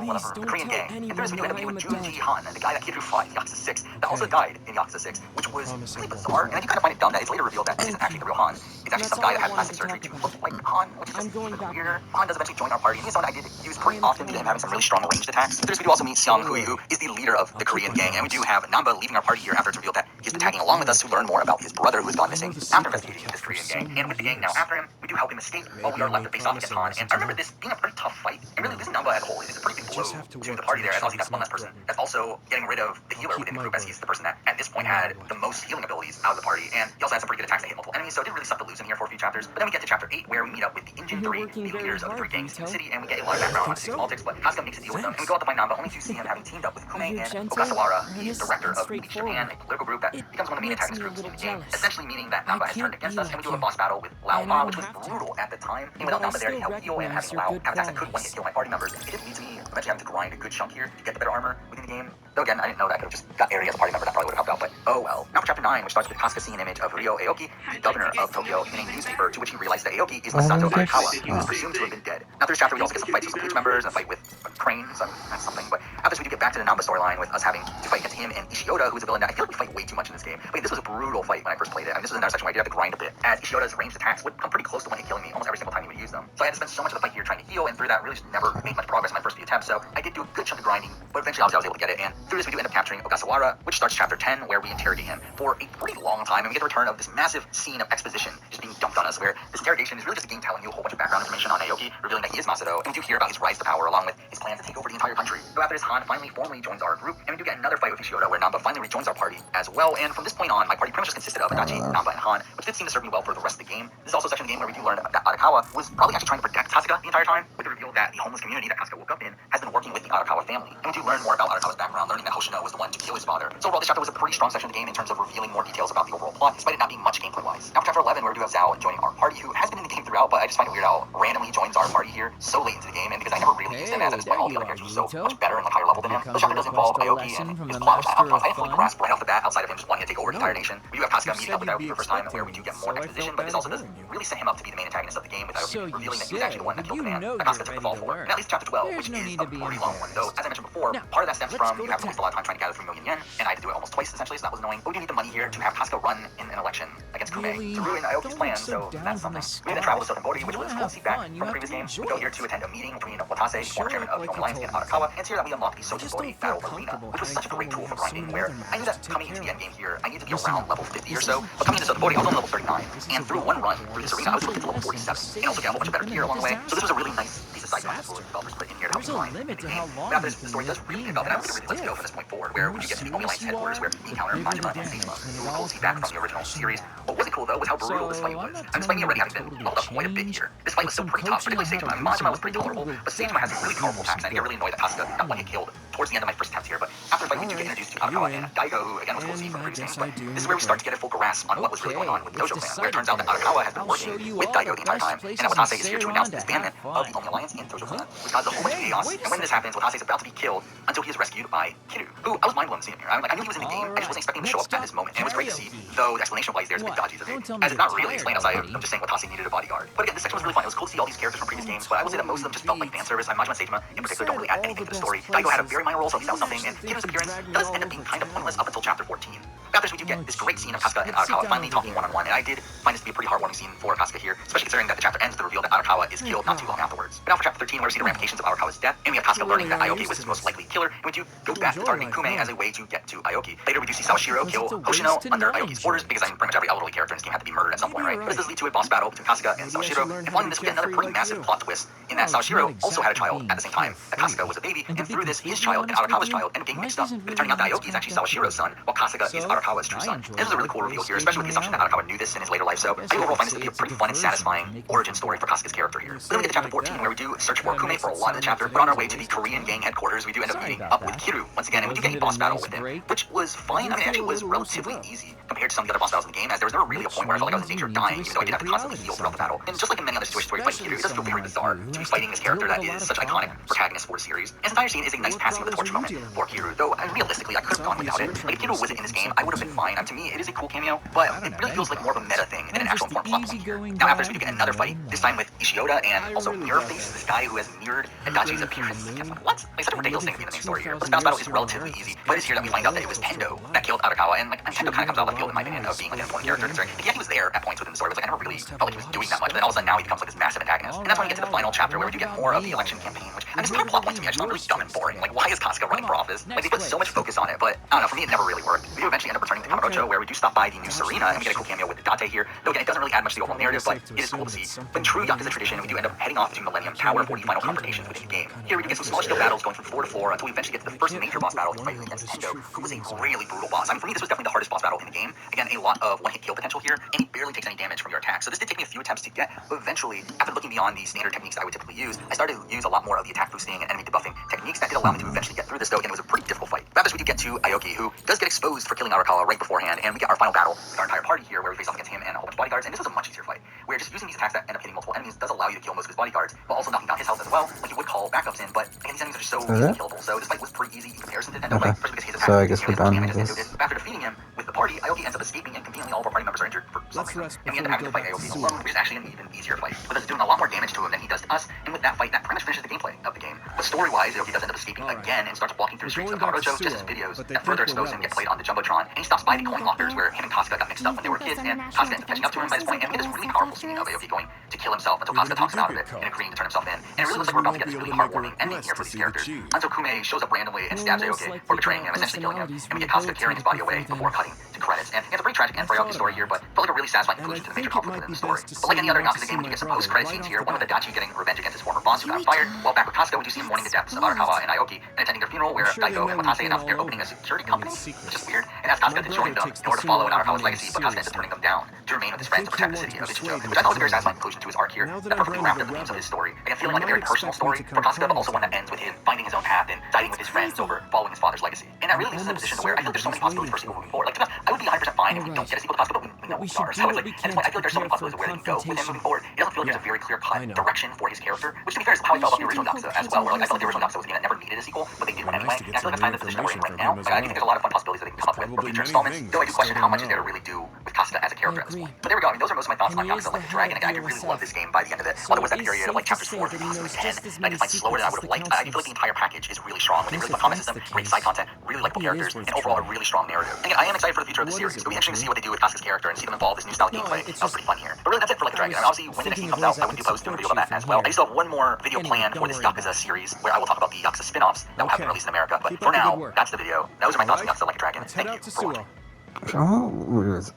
whatever, the Korean gang, and through this we do end up meeting with Junji Han, the guy that kid who fought in Yakuza 6, that also died in Yakuza 6, which was really bizarre, and I do kind of find it dumb that it's later revealed that this isn't actually the real Han. It's actually some guy that had plastic surgery to look like Han, which is just even weirder. Han does eventually join our party, and he's someone I did use pretty often due to him having some really strong ranged attacks. Through this we do also meet Seong Hui, who is the leader of the Korean gang, and we do have Namba leaving our party here after it's revealed that he's been tagging along with us to learn more about his brother who has gone missing after investigating this Korean gang. And with the gang now after him, we do help him escape while we are left to face off against Han. And I remember this being a pretty tough fight, and really losing Namba as a whole is a pretty big blow to the party there, as obviously that's one less person that's also getting rid of the healer within the group, as he's the person that at this point had the most healing abilities out of the party, and he also had some pretty good attacks that hit multiple enemies, so it didn't really suck to lose him here for a few chapters. But then we get to chapter 8, where we meet up with the Engine 3, the leaders of the 3 gangs in the city, and we get a lot of background on the politics, but Kasuga makes a deal with them, and we go out to find Namba only to see him having teamed up with Kume and Ogasawara, the director of Each Japan, a political group that becomes one of the main antagonist groups in the game, essentially meaning that Namba has turned against us, and we do a boss battle with Lao Ma, which was brutal at the time, and without Namba there to help heal and having Lao have attacks that could one-hit kill my party members, it did lead to me eventually having to grind a good chunk here to get the better armor within the game. Though again, I didn't know that I could have just got Eri as a party member, that probably would have helped out, but oh well. Now for chapter 9, which starts with Kasuga seeing an image of Ryo Aoki, the governor of Tokyo, in a newspaper, to which he realized that Aoki is Masato Arakawa, who is presumed to have been dead. Now through this chapter, we also get some fights with some police members, and a fight with cranes, that's something, but after this we do get back to the Namba storyline with us having to fight against him and Ishioda, who is a villain that I feel like we fight way too much in this game. I mean, this was a brutal fight when I first played it. I mean, this was another section where I did have to grind a bit, as Ishioda's ranged attacks would come pretty close to one hit killing me almost every single time he would use them. So I had to spend so much of the fight here trying to heal, and through that really just never made much progress in my first few attempts, so I did do a good chunk of grinding, but eventually obviously I was able to get it, and through this we do end up capturing Ogasawara, which starts chapter 10, where we interrogate him for a pretty long time, and we get the return of this massive scene of exposition just being dumped on us, where this interrogation is really just a game telling you a whole bunch of background information on Aoki, revealing that he is Masato, and we do hear about his rise to power along with his plans to take over the entire country. So after this, Han finally formally joins our group, and we do get another fight with Ishioda, where Namba finally rejoins our party as well, and from this point on, my party pretty much just consisted of Adachi, Namba, and Han, which did seem to serve me well for the rest of the game. This is also a section of the game where we do learn that Arakawa was probably actually trying to protect Kasuga the entire time, with the reveal that the homeless community that Kasuga woke up in has been working with the Arakawa family. And we do learn more about Arakawa's background, learning that Hoshino was the one to kill his father. So overall, this chapter was a pretty strong section of the game in terms of revealing more details about the overall plot, despite it not being much gameplay-wise. Now for chapter 11, where we do have Zhao joining our party, who has been in the game throughout, but I just find it weird how randomly joins our party here so late into the game, and because I never really used him as at this point all the other characters were so much better and like higher level than him. The chapter does involve Aoki and his plot, which I didn't fully grasp right off the bat, outside of him just wanting to take over the entire nation. We do have Kasuga meeting up with Aoki for the first time, where we do get more exposition, but this also doesn't really set him up to be the main antagonist of the game, with Aoki revealing that he was actually the one that killed the man that Kasuga took the fall for. And at least chapter 12, which is a pretty long one, though, as I mentioned before, part of that stems from you have to waste a lot of time trying to gather 3 million yen, and I had to do it almost twice essentially, so that was annoying. But we do need the money here to have Kasuga run in an election against Kume to ruin Aoki's plan, so that's something. We then travel to Sotenbori, which was cool to see back from the previous game. We go here to attend a meeting between Watase, former chairman of the Only Alliance, and Arakawa, and it's here that we unlock the Sotenbori Battle Arena, which was such a great tool for grinding, where I knew that coming into the endgame here, I needed to be around level 50 or so, but coming into Sotenbori, I was on level 39, and through one run through this arena, I was able to get to level 47, and also get a whole bunch of better gear along the way, so this was a really nice piece of side content the developers put in here to help me grind in the game. But after this, the story does really pick up, and I would really like to go from this point forward, where we do get to the Only Alliance headquarters, where we encounter Majima and Seima, who were cool to see back from the original series. What wasn't cool, though, was how brutal this fight was. Despite me already having been leveled up quite a bit here, this fight was still pretty tough, particularly Seima. Majima was pretty tolerable, but Seima has some really powerful attacks, and I get really annoyed that Kasuga got one hit killed towards the end of my first attempt here. But after the fight, we do get introduced to Arakawa and Daigo, who again was cool to see from the previous games, but this is where we start to get a full grasp on what was really going on with the Dojo clan, where it turns out that Arakawa has been working with Daigo the entire time, and that Watase is here to announce the disbandment of the Only Alliance and Dojo clan, which causes a whole bunch of chaos. And when this happens, Watase is about to be killed until he is rescued by Kiru, who I was mind-blown seeing him here. I knew he was in the game, I just wasn't expecting him to show up at this moment, and it was great to see, though the explanation of why he's there is a bit dodgy as it's not really explained outside of just saying Watase needed a bodyguard. But again, this section was really fun. It was cool to see all these characters from previous games, but I will say that most of them just felt like fan service. Majima and Seima in particular don't really add anything to the story. Daigo had a very minor role, so at least that was something, and Kiru's appearance does end up being kind of pointless up until chapter 14. After this, we do get this great scene of Kasuga and Arakawa finally talking one-on-one, and I did find this to be a pretty heartwarming scene for Kasuga here, especially considering that the chapter ends with the reveal that Arakawa is killed not too long afterwards. But now for chapter 13, where we see the ramifications of Arakawa's death, and we have Kasuga learning that Aoki was his most likely killer, and we do go back to targeting Kume as a way to get to Aoki. Later, we do see Sawashiro kill Hoshino under Aoki's orders, because I mean, pretty much every elderly character in this game had to be murdered at some point, right? But this does lead to a boss battle between Kasuga and Sawashiro, and following this, we get another pretty massive plot twist, in that Sawashiro also had a child at the same time that Kasuga was a baby, and through this, his child and Arakawa's child end up getting mixed up, with it turning out that Aoki is actually Sawashiro's son, while Kasuga is Arakawa's true son. And this is a really cool reveal here, especially with the assumption that Arakawa knew this in his later life, so I overall find this to be a pretty fun and satisfying origin story for Kasuga's character here. Then we get to chapter 14, where we do search for Kume for a lot of the chapter, but on our way to the Korean gang headquarters, we do end up meeting up with Kiru once again, and we do get a boss battle with him, which was fine. I mean, actually was relatively easy compared to some of the other boss battles in the game, as there was never really a point where I felt like I was in danger of dying, even though I did have to constantly heal throughout the battle. And just like in many other situations where you fight Kiru, it does feel very bizarre to be fighting this character that is such an iconic protagonist for the series. And this entire scene is a nice passing of the torch moment for Kiru, though realistically I could have gone without it. Like if Kiru wasn't in this game, I would have been fine. To me, it is a cool cameo, but it really feels like more of a meta thing than an actual important plot point here. Now after this, we do get another fight, this time with Ishioda and also Mirrorface, this guy who has mirrored Adachi's appearance. What? Like such a ridiculous thing to be in the main story here. This boss battle is relatively easy, but it's here that we find out that it was Tendo that killed Arakawa, and like Tendo kind of comes out of the field in my opinion of being like an important character considering he was there at points within the story, but like I never really felt like he was doing that much, but then all of a sudden now he becomes like this massive antagonist. And that's when we get to the final chapter where we do get more of the election campaign, which I just kind of plot point to me. I just found really dumb and boring. Like why is Kasuga running for office? Like they put so much focus on it, but I don't know, for me it never really worked. We do eventually end up returning to Kamurocho, where we do stop by the new Serena, and we get a cool cameo with Date here. Though again, it doesn't really add much to the overall narrative, but it is cool to see. But in true Yakuza tradition, we do end up heading off to Millennium Tower for the final confrontations within the game. Here we do get some smaller scale battles going from floor to floor until we eventually get to the first major boss battle fighting against Tendo, who was a really brutal boss. I mean, for me, this was definitely the hardest boss battle in the game. Again, a lot of one-hit kill potential here, and he barely takes any damage from your attack. So this did take me a few attempts to get, but eventually, after looking beyond the standard techniques that I would typically use, I started to use a lot more of the attack boosting and enemy debuffing techniques that did allow me to eventually get through this, though again, it was a pretty difficult fight. After this, we do get to Aoki, who does get exposed for killing Arakawa right beforehand, and we get our final battle with our entire party here, where we face off against him and a whole bunch of bodyguards, and this was a much easier fight, where just using these attacks that end up hitting multiple enemies does allow you to kill most of his bodyguards, while also knocking down his health as well, like you would call backups in, but again, these enemies are so easily killable, so this fight was pretty easy in comparison to Tendo, Okay. especially because his attacks So I guess we're done damage with as Tendo this. did. After defeating him with the party, Aoki ends up escaping, and conveniently all of our party members are injured for some reason, and we end up having to fight Aoki alone, which is actually an even easier fight, with us doing a lot more damage to him than he does to us, and with that fight, that pretty much finishes the gameplay of the game. But story-wise, Aoki does end up escaping again and starts walking through the streets of Kamurocho, just as videos that further expose him get played on the Jumbotron, and he stops by the coin lockers where him and Kasuga got mixed up when they were kids, and Kasuga ends up catching up to him by this point, and we get this really powerful scene of Aoki going to kill himself until Kasuga talks him out of it and agreeing to turn himself in, and it really looks like we're about to get this really heartwarming ending here for these characters, until Kume shows up randomly and stabs Aoki for betraying him, essentially killing him, and we get Kasuga carrying his body away before cutting to the credits. And it's a pretty tragic end for Aoki's story here, but felt like a really satisfying conclusion to the major conflict within the story. But like any other Yakuza game, we do get some post-credit scenes here, one with Adachi getting revenge against his former boss who got him fired, while back with Kasuga, we do see him mourning the deaths of Arakawa and Aoki and attending their funeral, where Daiko and Watase announced they're opening a security company, which is weird, and asked Kasuga to join them in order to follow in Arakawa's legacy, but Kasuga ends up turning them down to remain with his friends to protect the city of Ichijo, which I thought was a very satisfying conclusion to his arc here, that perfectly wrapped up the themes of his story. Again, feeling like a very personal story for Kasuga, but also one that ends with him finding his own path and siding with his friends over following his father's legacy. And that really leaves us in a position where I feel like there's so many possibilities for a sequel moving forward. Like, to be honest, I would be 100% fine if we don't get a sequel to Kasuga, but we know we are. So it's like, at this point, I feel like there's so many possibilities of where they can go with him moving forward. It doesn't feel like there's a very clear-cut direction for his character, which to be fair is how I felt about the original Yakuza as well, where like, I felt like the original Yakuza was a game that never needed a sequel, but they did one anyway. And I feel like that's kind of the position we're in right now. And I think there's a lot of fun possibilities that they can come up with for future installments, though I do question how much is there to really do with Kasuga as a character at this point. But there we go. I mean, those are most of my thoughts on Yakuza Like the Dragon. Again, I did really love this game by the end of it. While there was that period of like chapters 4 to 10, and I did find slower than I would have liked, I do feel like the entire package is really strong. They really put combat system, great side content, really likable characters, and overall a really strong narrative. Again, I am excited for the future of the series. It'll be interesting to see what they do with Kasuga's character and see them evolve this new style of gameplay. That was pretty fun here. But really, that's it for Like the Dragon. I mean, obviously, when the next game comes out, I will do post a video about that as well. I still have one more video planned for this Yakuza series where I will talk about the Yakuza spin-offs that will have been released in America. But for now, that's the video. Those are my thoughts on Yakuza Like a Dragon. Thank you for watching.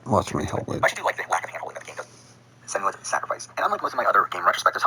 Watch me help it. I should do like the lack of handholding that the game does. Senua's Sacrifice. And unlike most of my other game retrospectives,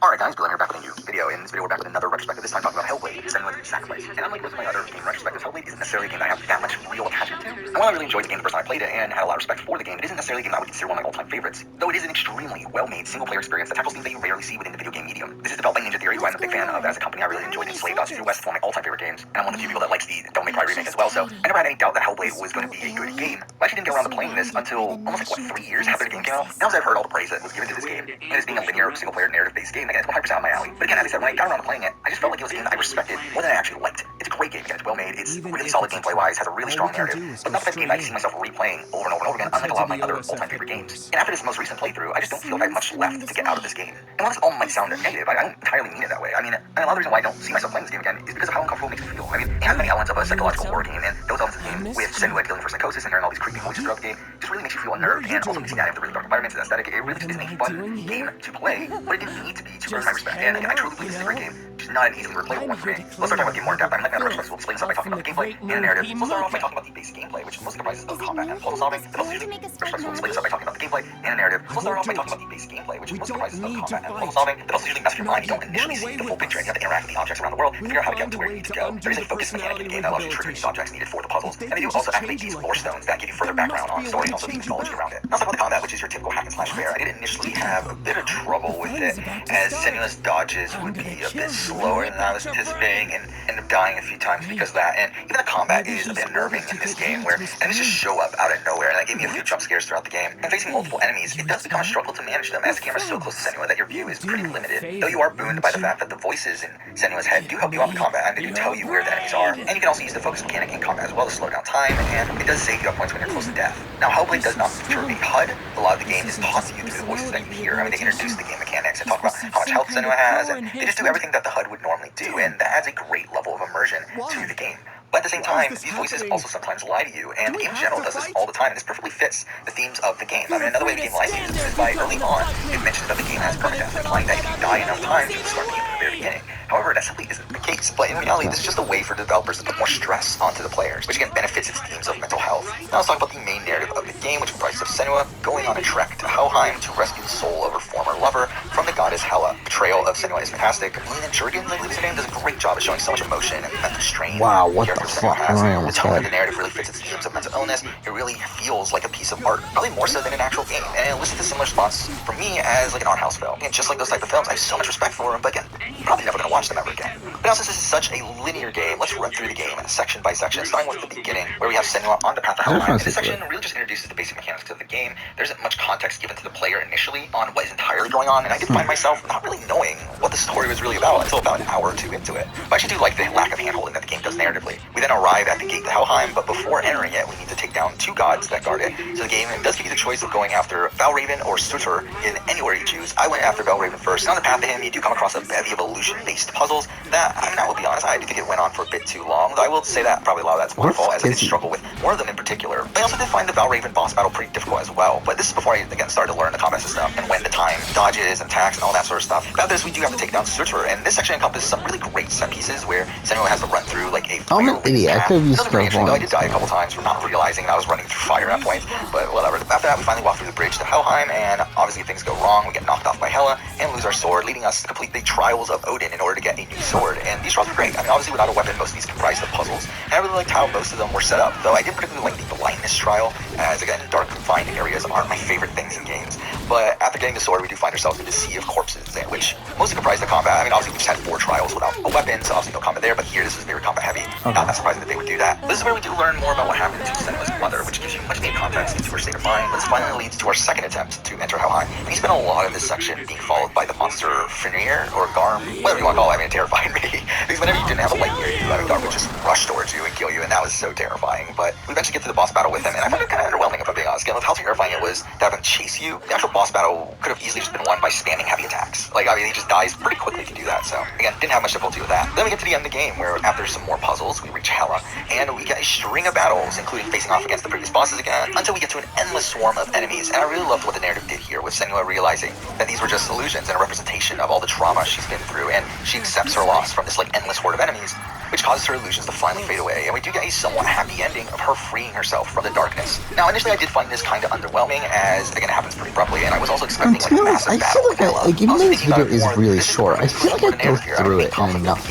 alright guys, Bill here back with a new video. In this video we're back with another retrospective, this time talking about Hellblade, Senua's Sacrifice. And unlike most of my other game retrospectives, Hellblade isn't necessarily a game that I have that much real attachment to. And while I really enjoyed the game the first time I played it and had a lot of respect for the game, it isn't necessarily a game that I would consider one of my all-time favorites. Though it is an extremely well-made single-player experience that tackles themes that you rarely see within the video game medium. This is developed by Ninja Theory, who I'm a big fan of as a company. I really enjoyed Enslaved Odyssey to the West, one of my all-time favorite games. And I'm one of the few people that likes the Devil May Cry remake as well, so I never had any doubt that Hellblade was going to be a good game. I actually didn't get around to playing this until almost like, 3 years after the game came out. Now as I've heard all the praise that was given to this game, and as being a linear single-player narrative-based game, again, it's 100% on my alley. But again, as I said, when I got around to playing it, I just felt like it was a game that I respected more than I actually liked. It's a great game, again, it's well-made, it's really solid gameplay-wise, has a really strong narrative, but not the type of game I see myself replaying over and over and over again, unlike a lot of my other all-time favorite games. And after this most recent playthrough, I just don't feel like I have much left to get out of this game. And while this all might sound negative, I don't entirely mean it that way. I mean, and a lot of the reason why I don't see myself playing this game again is because of how uncomfortable it makes me feel. I mean, it has many elements of a psychological horror game, and those elements of the game, with Senua dealing for psychosis and hearing all these creepy voices throughout the game, just really makes you feel unnerved, and also mixing that into really dark environments and aesthetic, it really just isn't a fun game to play, but it didn't need to be to earn my respect. And again, I truly believe this is a great game, just not an easily replayable one for me. Let's start talking about the game more in depth. I'm like my other retrospectives will explain this up by talking about the gameplay and the narrative. So let's start off by talking about the basic gameplay, which mostly comprises of combat and puzzle solving. The most usually retrospectives will explain this up by talking about the gameplay and the narrative. So let's start off by talking about the basic gameplay, which mostly comprises of combat and puzzle solving. The puzzles usually mess with your mind. You don't initially see the full picture, and you have to interact with the objects around the world and figure out how to get to where you need to go. There is a focus mechanic in the game that allows you to trigger these objects needed for the puzzles, and they do also activate these lore stones that give you further background on the story and also the mythology around it. Now, let's talk about the combat, which is your typical hack and slash fare. I did initially have a bit of trouble with it, as Senua's dodges would be a bit slower than I was anticipating, and ended up dying a few times because of that. And even the combat is a bit unnerving in this game, where enemies just show up out of nowhere, and that gave me a few jump scares throughout the game. And facing multiple enemies, it does become a struggle to manage them, as the camera is so close to Senua that your view is pretty limited. Though you are booned by the fact that the voices in Senua's head do help you out in combat, and they do tell you where the enemies are. And you can also use the focus mechanic in combat as well to slow down time, and it does save you at points when you're close to death. Now, Hellblade does not feature a HUD. A lot of the game is taught to you through the voices that you hear. I mean, they introduce the game mechanics and talk about how much health Senua has, and they just do everything that the HUD would normally do, and that adds a great level of immersion to the game. But at the same time, these voices also sometimes lie to you, and the game in general does this all the time, and this perfectly fits the themes of the game. I mean, another way the game lies to you is by early on, it mentions that the game has permadeath, implying that if you die enough times, you can start the game from the very beginning. However, that simply isn't the case, but in reality, this is just a way for developers to put more stress onto the players, which again benefits its themes of mental health. Now let's talk about the main narrative of the game, which comprises of Senua going on a trek to Helheim to rescue the soul of her former lover from the goddess Hela. The portrayal of Senua is fantastic. Lena Jurgens, I believe his name, does a great job of showing so much emotion and mental strain. Wow, what the fuck? The tone of the narrative really fits its themes of mental illness. It really feels like a piece of art, probably more so than an actual game, and it elicits a similar response from me as like an art house film. And just like those type of films, I have so much respect for them, but again, probably never gonna watch them ever again. But now since this is such a linear game, let's run through the game section by section, starting with the beginning, where we have Senua on the path to Helheim. And this section really just introduces the basic mechanics of the game. There isn't much context given to the player initially on what is entirely going on, and I did find myself not really knowing what the story was really about until about an hour or two into it. But I actually do like the lack of handholding that the game does narratively. We then arrive at the gate to Helheim, but before entering it, we need to take down 2 gods that guard it. So the game does give you the choice of going after Valraven or Surtur in any order you choose. I went after Valraven first, and on the path to him, you do come across a bevy of illusion-based missed puzzles. That, I mean, I will be honest, I do think it went on for a bit too long. Though I will say that probably a lot of that's my fault, as I did struggle with more of them in particular. But I also did find the Valraven boss battle pretty difficult as well. But this is before I, again, started to learn the combat system and when to time dodges and attacks and all that sort of stuff. After this, we do have to take down Surtur, and this section encompasses some really great set pieces where Senua has to run through like a I'm an idiot. I could have used though I did die a couple times from not realizing that I was running through fire at points, but whatever. After that, we finally walk through the bridge to Helheim, and obviously things go wrong. We get knocked off by Hela and lose our sword, leading us to complete the Trials of Odin in order to get a new sword. And these trials were great. I mean, obviously without a weapon, most of these comprised of puzzles, and I really liked how most of them were set up. Though I did particularly like the blindness trial, as again, dark confined areas aren't my favorite things in games. But after getting the sword, we do find ourselves in the sea of corpses, which mostly comprised the combat. I mean, obviously we just had 4 trials without a weapon, so obviously no combat there. But here, this is very combat heavy. Okay. Not that surprising that they would do that. But this is where we do learn more about what happened to Senua's mother, which gives you much needed context into her state of mind. This finally leads to our second attempt to enter Helheim. And we spent a lot of this section being followed by the monster Fenrir or Garm, whatever you want to call it. I mean, it terrified me. Because whenever you didn't have a light near you, I mean, Garm would just rush towards you and kill you, and that was so terrifying. But we eventually get to the boss battle with him, and I found it kind of underwhelming, if I'm being honest. Again, with how terrifying it was to have him chase you, the actual boss battle could have easily just been won by spamming heavy attacks. Like, I mean, he just dies pretty quickly to do that. So, again, didn't have much difficulty with that. Then we get to the end of the game, where after some more puzzles, we reach Hela, and we get a string of battles, including facing off against the previous bosses again, until we get to an endless swarm of enemies. And I really loved what the narrative did here, with Senua realizing that these were just illusions and a representation of all the trauma she's been through, and she accepts her loss from this, like, endless horde of enemies, which causes her illusions to finally fade away, and we do get a somewhat happy ending of her freeing herself from the darkness. Now, initially I did find this kind of underwhelming, as, again, it happens pretty abruptly, and I was also expecting, like, a massive battle with Hela. Even though this video is really short, I feel like I go through it in enough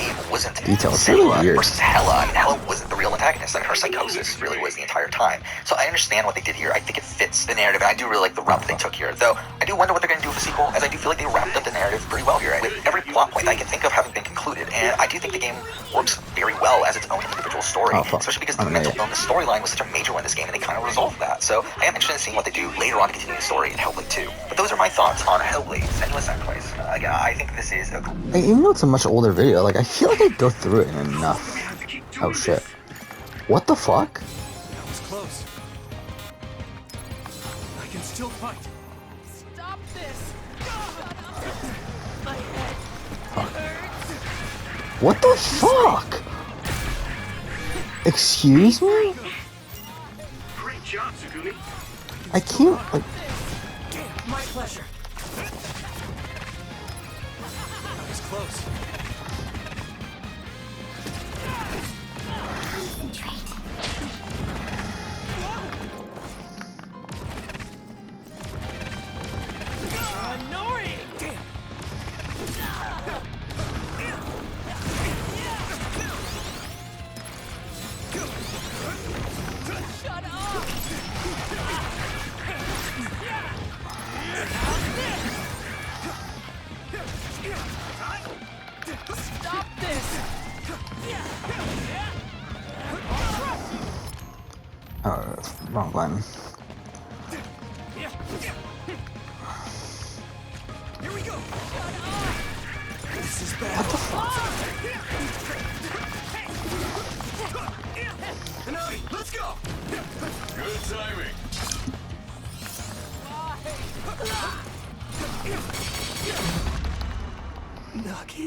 detail. It's really weird. Versus Hela. I mean, Hela wasn't the real antagonist. I mean, her psychosis really was the entire time. So I understand what they did here. I think it fits the narrative, and I do really like the route that they took here. Though, I do wonder what they're going to do with the sequel, as I do feel like they wrapped up the narrative pretty well here, with every plot point that I can think of having been concluded, and I do think the game works very well as its own individual story, especially because the mental illness storyline was such a major one in this game, and they kind of resolved that. So I am interested in seeing what they do later on to continue the story in Hellblade 2. But those are my thoughts on Hellblade: Senua's Sacrifice. Again, I think this is a... Even though it's a much older video, like, I feel like I go through it in enough. Oh shit. What the fuck? That was close. I can still fight. Stop this! My head hurts. What the fuck? Excuse me? Great job, Tsugumi. I can't, like... My pleasure. That was close. Annoying! Damn. Shut up! Stop this! Oh, wrong button. Here we go. This is bad. What the fuck? Hanami, let's go. Good timing. Nagi?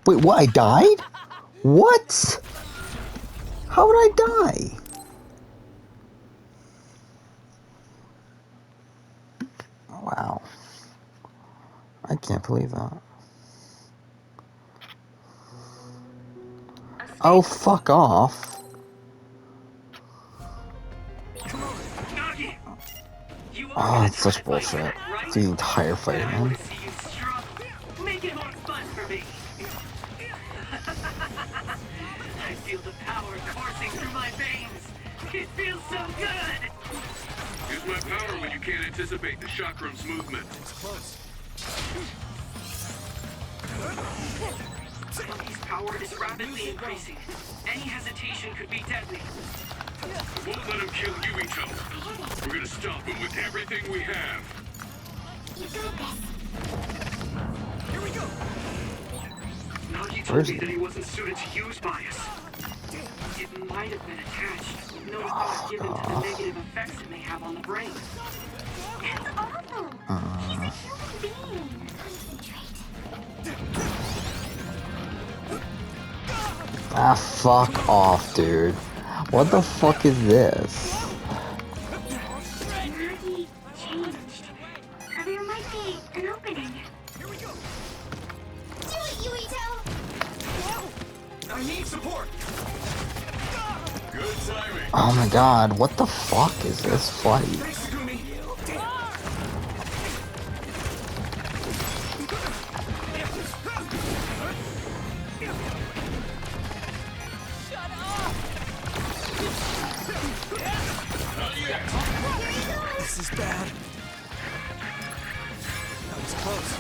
Wait, what? I died? What? How would I die? Wow. I can't believe that. Oh, fuck off. Come on, Nagi. Oh, it's such bullshit. It's the entire fight, man. Make it more fun for me. I feel the power coursing through my veins. It feels so good. Use my power when you can't anticipate the chakram's movement. It's close. His power is rapidly increasing. Any hesitation could be deadly. Won't let him kill Yuito. We're gonna stop him with everything we have. Here we go. Nagi Where's told me he? that he wasn't suited to use bias. It might have been attached. No thought given to the negative effects it may have on the brain. That's awful. He's a human being. Concentrate. Ah, fuck off, dude. What the fuck is this? Maggie changed. There might be an opening. Here we go. Do it, Yuito. I need support. Good timing. Oh my god, what the fuck is this fight? Thanks, Takumi. Shut up! This is bad. That was close.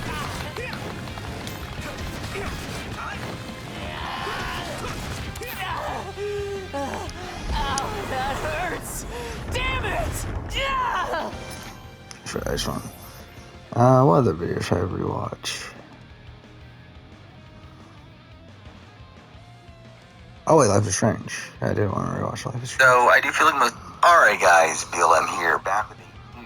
Ow, that hurts! Damn it! Yeah! Trash one. What other videos should I rewatch? Oh wait, Life is Strange. I did want to rewatch Life is Strange. So I do feel like most. Alright guys, BLM here, back with a new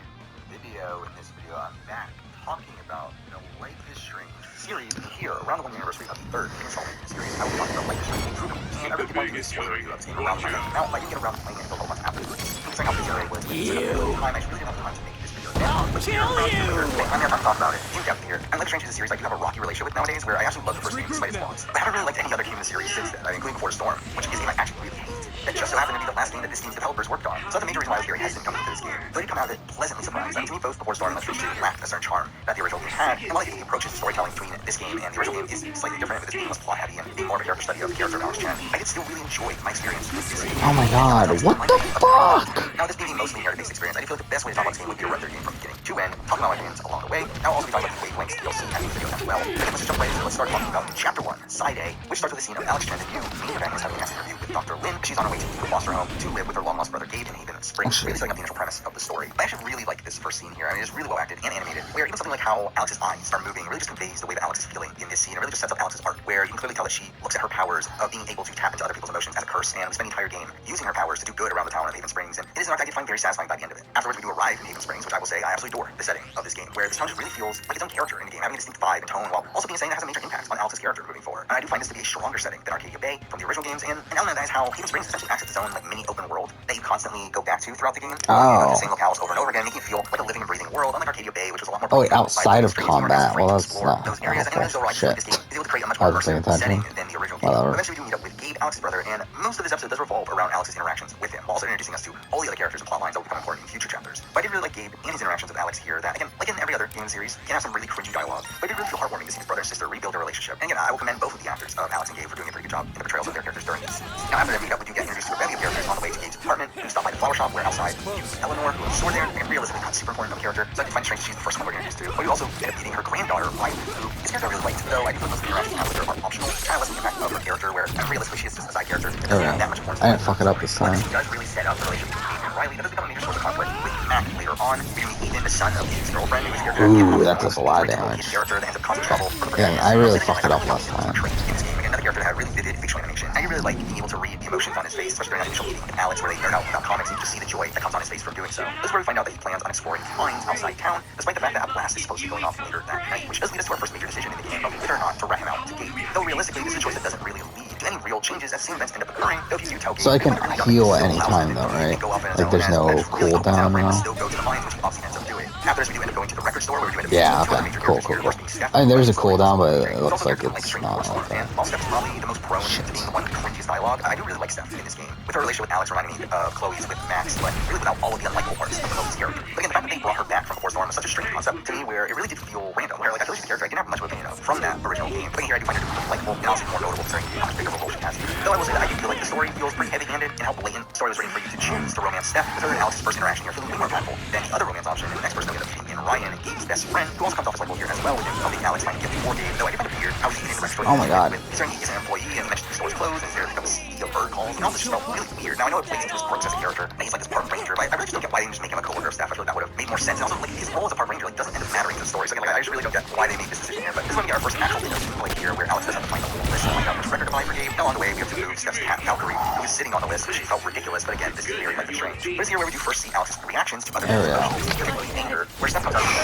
video. In this video, I'm back talking about the Life is Strange series here around the 1 year anniversary of the third installment in the series. I was talking about Life is Strange. And I really wanted to do a spoiler review of this game around the time. Now, I didn't get around to playing it until a couple months after the release. Considering how busy I was, I really didn't have time to make this video. I'll kill you! I'm here to talk about it in depth here. And Life is Strange is a series I do have a rocky relationship with nowadays, where I actually love the first game despite its flaws. But I haven't really liked any other game in the series since then, including Before Storm, which is a game I actually really hate. That just so happened to be the last game that this game's developers worked on. So that's the major reason why I was very hesitant coming into this game. But I did come out of it pleasantly surprised. I mean, to me, both Before Storm and Life is Strange 2 lacked a certain charm that the original game had. And while I think the approaches to storytelling between this game and the original game is slightly different, but this game was plot heavy and being more of a character study of the character of Alex Chen, I did still really enjoy my experience with this game. Oh my god, what the fuck? Now, this being a mostly narrative-based experience, I do feel like the best way to talk about this game would be to run through the game from beginning to end, talking about my opinions along the way. Now, I'll also be talking about the wavelengths DLC and the video as well. But let's just jump right into it. Let's start talking about Chapter 1, Side A, which starts with a scene of Alex Chen and you, main protagonist, having an interview with Dr. Lin. She's on her way to leave her foster home to live with her long-lost brother Gabe in Haven Springs, really setting up the initial premise of the story. I actually really like this first scene here. I mean, it's really well acted and animated, where even something like how Alex's eyes start moving really just conveys the way that Alex is feeling in this scene. It really just sets up Alex's arc, where you can clearly tell that she looks at her powers of being able to tap into other people's emotions as a curse, and we spend the entire game using her powers to do good around the town of Haven Springs, and it is an arc I did find very satisfying by the end of it. Afterwards, we do arrive in Haven Springs, which I will say I absolutely adore the setting of this game, where this town just really feels like its own character in the game, having a distinct vibe and tone, while also being saying that has a major impact on Alex's character moving forward. And I do find this to be a stronger setting than Arcadia Bay from the original games, and an element of that is how Haven Springs essentially acts as its own like mini open world that you constantly go back to throughout the game. Oh. The same locales over and over again, making it feel like a living and breathing world, unlike Arcadia Bay, which was a lot more. Oh wait, outside of combat. Well, that's not those areas. And helpful. overall, I feel like Shit. this game is able to create a much I more was paying immersive setting attention. than the original game. Whatever. Eventually, we do meet up with Gabe, Alex's brother, and most of this episode does revolve around Alex's interactions with him, while also introducing us to all the other characters and plot lines that will become important in future chapters. But I did really like Gabe and his interactions with Alex here. That again, like in every other game series, can have some really cringy dialogue, but it did really feel heartwarming to see his brother and sister rebuild their relationship. And again, I will commend both of the actors of Alex and Gabe for doing a pretty good job in the portrayals of their characters during this. Now, after their meetup, we do get introduced to a bevy of characters on the way to Gabe's apartment. We stop by the flower shop, where outside you see Eleanor, who is sort there, and realistically not super important of a character. So I do find it strange that she's the first one we're introduced to. But we also end up meeting her granddaughter, Riley, who is a character I really liked, though I do feel most of the interactions with her are optional. Kind of less the impact of her character, where realistically she is just a side character. Oh, yeah. That much more. I didn't fuck it up this time. It does really set up the relationship between Gabe and Riley. That does become a major source of conflict with Mac later on. We meet Ethan, the son of Gabe's girlfriend, who is a character. Ooh, that does a lot of damage. Character that ends up causing trouble. Yeah, I really fucked it up last time. In this game, another character that had really vivid facial animation. I really like being able to read the emotions on his face, especially during that initial meeting with Alex, where they nerd out about comics, and you just see the joy that comes on his face from doing so. This is where we find out that he plans on exploring mines outside town, despite the fact that a blast is supposed to be going off later that night, which does lead us to our first major decision in the game of whether or not to rat him out to Gabe. Though realistically, this is a choice that doesn't really lead to any real changes as same events end up occurring. Though if you do tell Gabe, So I can heal at any time though, right? Like there's no cooldown now. Still go to the mines, which he obviously ends up doing. After this, we do end up going to the record store, where we do end up Yeah, meeting two other okay. major Cool, characters cool, here, cool. Steph, I mean, there's a who cooldown, but He's it looks also like a character it's Straight not Force like and that. while Steph's probably the most prone to being the one with the cringiest dialogue, I do really like Steph in this game. With her relationship with Alex reminding me of Chloe's with Max, but really without all of the unlikable parts of Chloe's character. But again, the fact that they brought her back from Before Storm was such a strange concept to me, where it really did feel random. Where like I feel like she's a character I didn't have much of an opinion of from that original game. But here I do find her to be likable and also more notable considering how much bigger of a role she has. Though I will say that I do feel like the story feels pretty heavy-handed and how blatant the story was written for you to choose to romance Steph. With her and Alex's first interaction here feeling way more impactful than the other romance option. And the next person that we end up meeting in Ryan, Gabe's best friend, who also comes off as likable here as well, with him helping Alex find a gift for Gabe. Though I do find it weird how he's even in the record store. Oh my god. Considering he is an employee and he mentioned the store's closed and he's there to become a CEO of bird calls. And also just felt really weird. Now I know it plays into his quirks as a character, and he's like this park ranger, but I really just don't get why they didn't just make him a coworker of Steph. I feel like that would have made more sense. And also like his role as a park ranger like doesn't end up mattering to the story. So again, like I just really don't get why they made this decision here. But this is when we get our first actual thing like here, where Alex does have to find the whole list and find out which record to buy for Gabe. And along the way, we have to move Steph's cat Valkyrie, who is sitting on the list, which felt ridiculous. But again, this is very like strange. But it's here where we do first see Alex's reactions to other people's emotions, particularly anger, where Steph comes out of the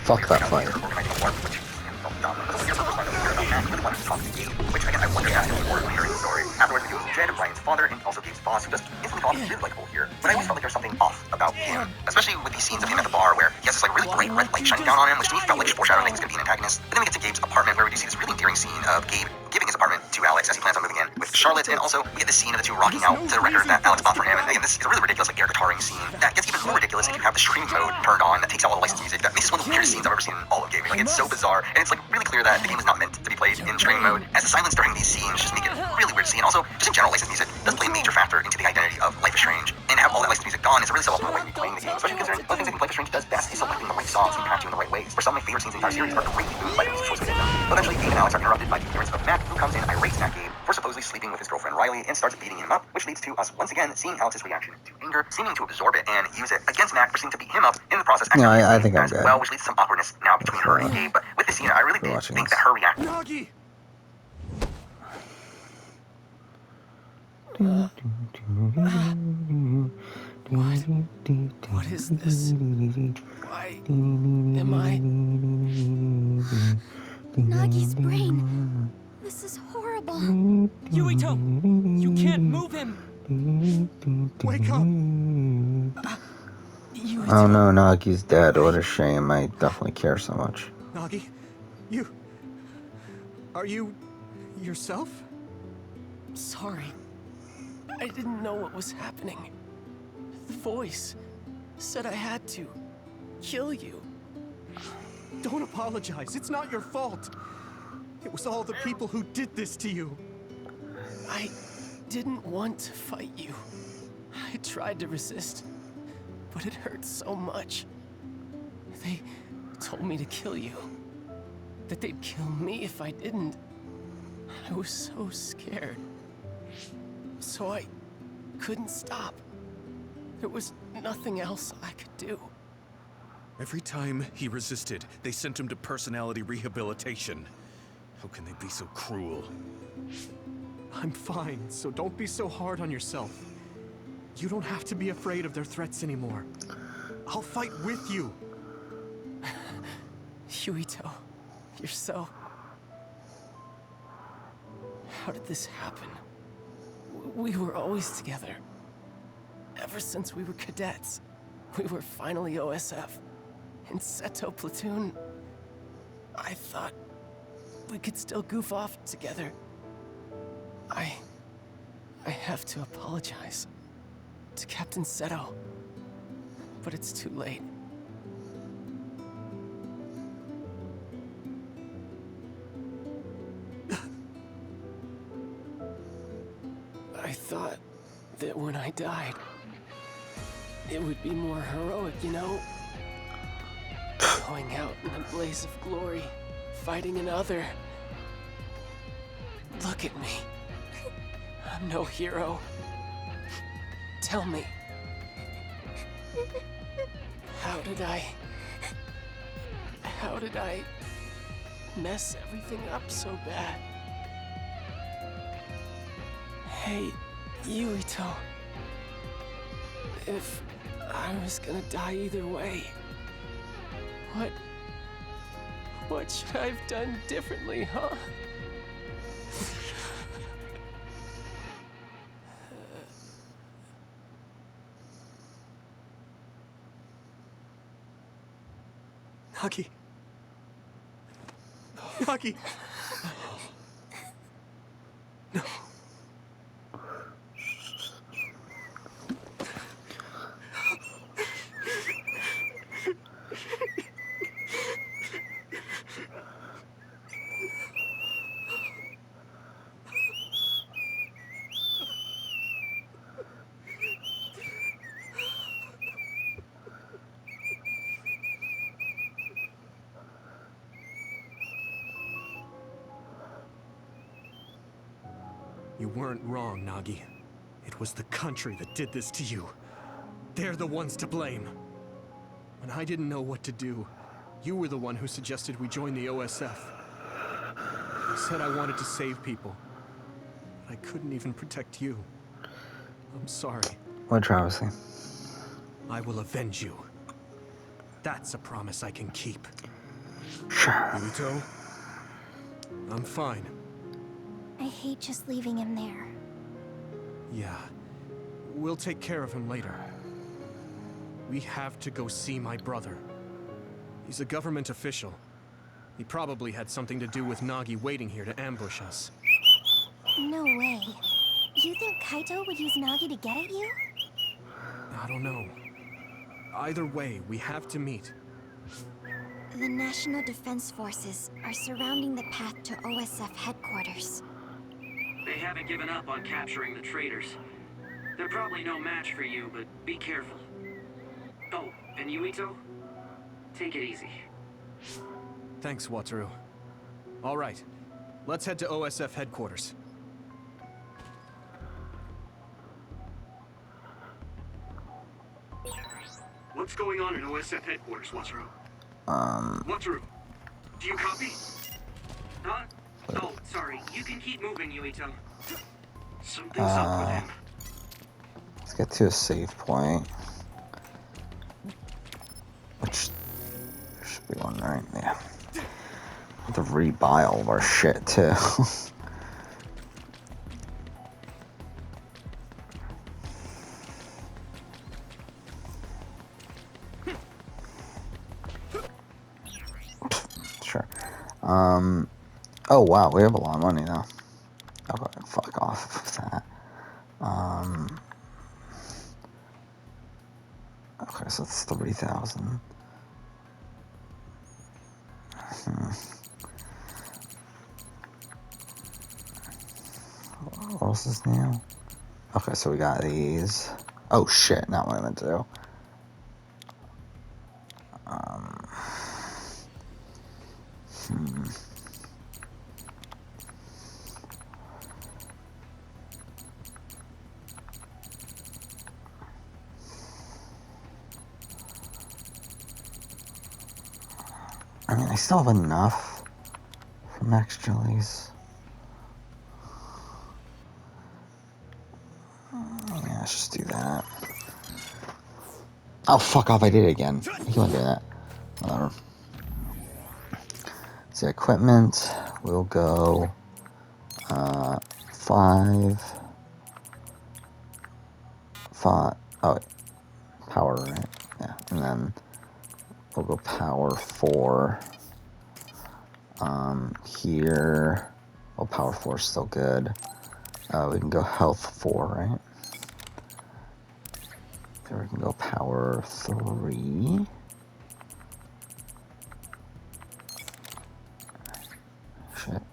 Fuck that fight. which again, I wonder if that's more later in the story. Jed, Ryan's father, and also Gabe's boss, who just instantly thought he was really likable here. But I always felt like there was something off about him, especially with these scenes of him at the bar where he has this like really bright red light shining down on him, which to me felt like foreshadowing that he's going to be an antagonist. But then we get to Gabe's apartment where we do see this really endearing scene of Gabe giving his apartment to Alex as he plans on moving in with Charlotte, and also we get this scene of the two rocking out to the record that Alex bought for him. And again, this is a really ridiculous like air guitaring scene that gets even more ridiculous if you have the streaming mode turned on that takes out all the licensed music. That makes this one of the weirdest scenes I've ever seen in all of gaming. Like it's so bizarre, and it's like really clear that the game was not meant to be played in streaming mode, as the silence during these scenes just make it really weird to see. And also, just in general, licensed music does play a major factor into the identity of Life is Strange, and to have all that licensed music gone is a really suboptimal way to be playing the game, especially considering one of the things I think Life is Strange does best is selecting the right songs and patching in the right ways. For some of my favorite scenes in the entire series are greatly moved by the music choice within them. But eventually, Gabe and Alex are interrupted by the appearance of Matt, who comes in irate at Gabe for supposedly sleeping with his girlfriend Riley and starts beating him up, which leads to us once again seeing Alex's reaction to anger, seeming to absorb it and use it against Matt for seeming to beat him up in the process. No, I think I'm as good. well, which leads to some awkwardness now between her and Gabe. But with this scene, I really did think that her reaction. Nagi! What is this? Why am I... Nagi's brain. This is horrible. Yuito! You can't move him! Wake up! Yuito. Oh no, Nagi's dead. What a shame. I definitely care so much. Nagi, are you yourself? Sorry. I didn't know what was happening. The voice said I had to kill you. Don't apologize. It's not your fault. It was all the people who did this to you. I didn't want to fight you. I tried to resist, but it hurt so much. They told me to kill you. That they'd kill me if I didn't. I was so scared. So I couldn't stop. There was nothing else I could do. Every time he resisted, they sent him to personality rehabilitation. How can they be so cruel? I'm fine, so don't be so hard on yourself. You don't have to be afraid of their threats anymore. I'll fight with you. Yuito, you're so... How did this happen? We were always together. Ever since we were cadets. We were finally OSF. In Seto Platoon. I thought we could still goof off together. I have to apologize to Captain Seto. But it's too late. I thought that when I died, it would be more heroic, you know? Going out in a blaze of glory, fighting another. Look at me. I'm no hero. Tell me. How did I mess everything up so bad? Hey, Yuito. If I was gonna die either way, what should I have done differently, huh? Nagi. Nagi. No. You weren't wrong, Nagi. It was the country that did this to you. They're the ones to blame. When I didn't know what to do, you were the one who suggested we join the OSF. You said I wanted to save people, but I couldn't even protect you. I'm sorry. What travesty. I will avenge you. That's a promise I can keep. Sure. Yuito? I'm fine. I hate just leaving him there. Yeah. We'll take care of him later. We have to go see my brother. He's a government official. He probably had something to do with Nagi waiting here to ambush us. No way. You think Kaito would use Nagi to get at you? I don't know. Either way, we have to meet. The National Defense Forces are surrounding the path to OSF headquarters. They haven't given up on capturing the traitors. They're probably no match for you, but be careful. Oh, and Yuito? Take it easy. Thanks, Wataru. All right, let's head to OSF headquarters. What's going on in OSF headquarters, Wataru? Wataru, do you copy? Huh? Oh, sorry. You can keep moving, Yuito. Something's up with him. Let's get to a save point. Which there should be one right there. Have to rebuy all of our shit too. Sure. Oh wow, we have a lot of money though. Okay, fuck off with that. Okay, so it's 3,000. What else is new? Okay, so we got these. Oh shit, not what I meant to do. I mean, I still have enough for max jellies. Yeah, let's just do that. Oh, fuck off, I did it again. You can't do that. Whatever. So, equipment, we'll go 5. Oh, wait. Power, right? Yeah, and then we'll go power 4. Here. Well, power 4 is still good. We can go health 4, right? So we can go power 3. Shit.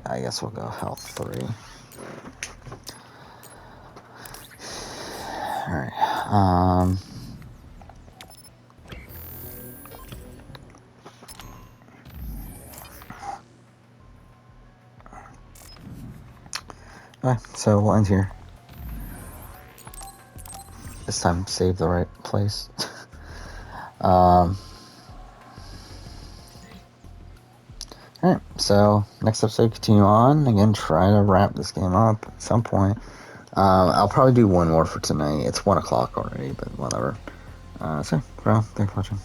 I guess we'll go health 3. Alright, alright, so we'll end here. This time, save the right place. Alright, so next episode, continue on. Again, try to wrap this game up at some point. I'll probably do one more for tonight. It's 1 o'clock already, but whatever. So, well, thanks for watching.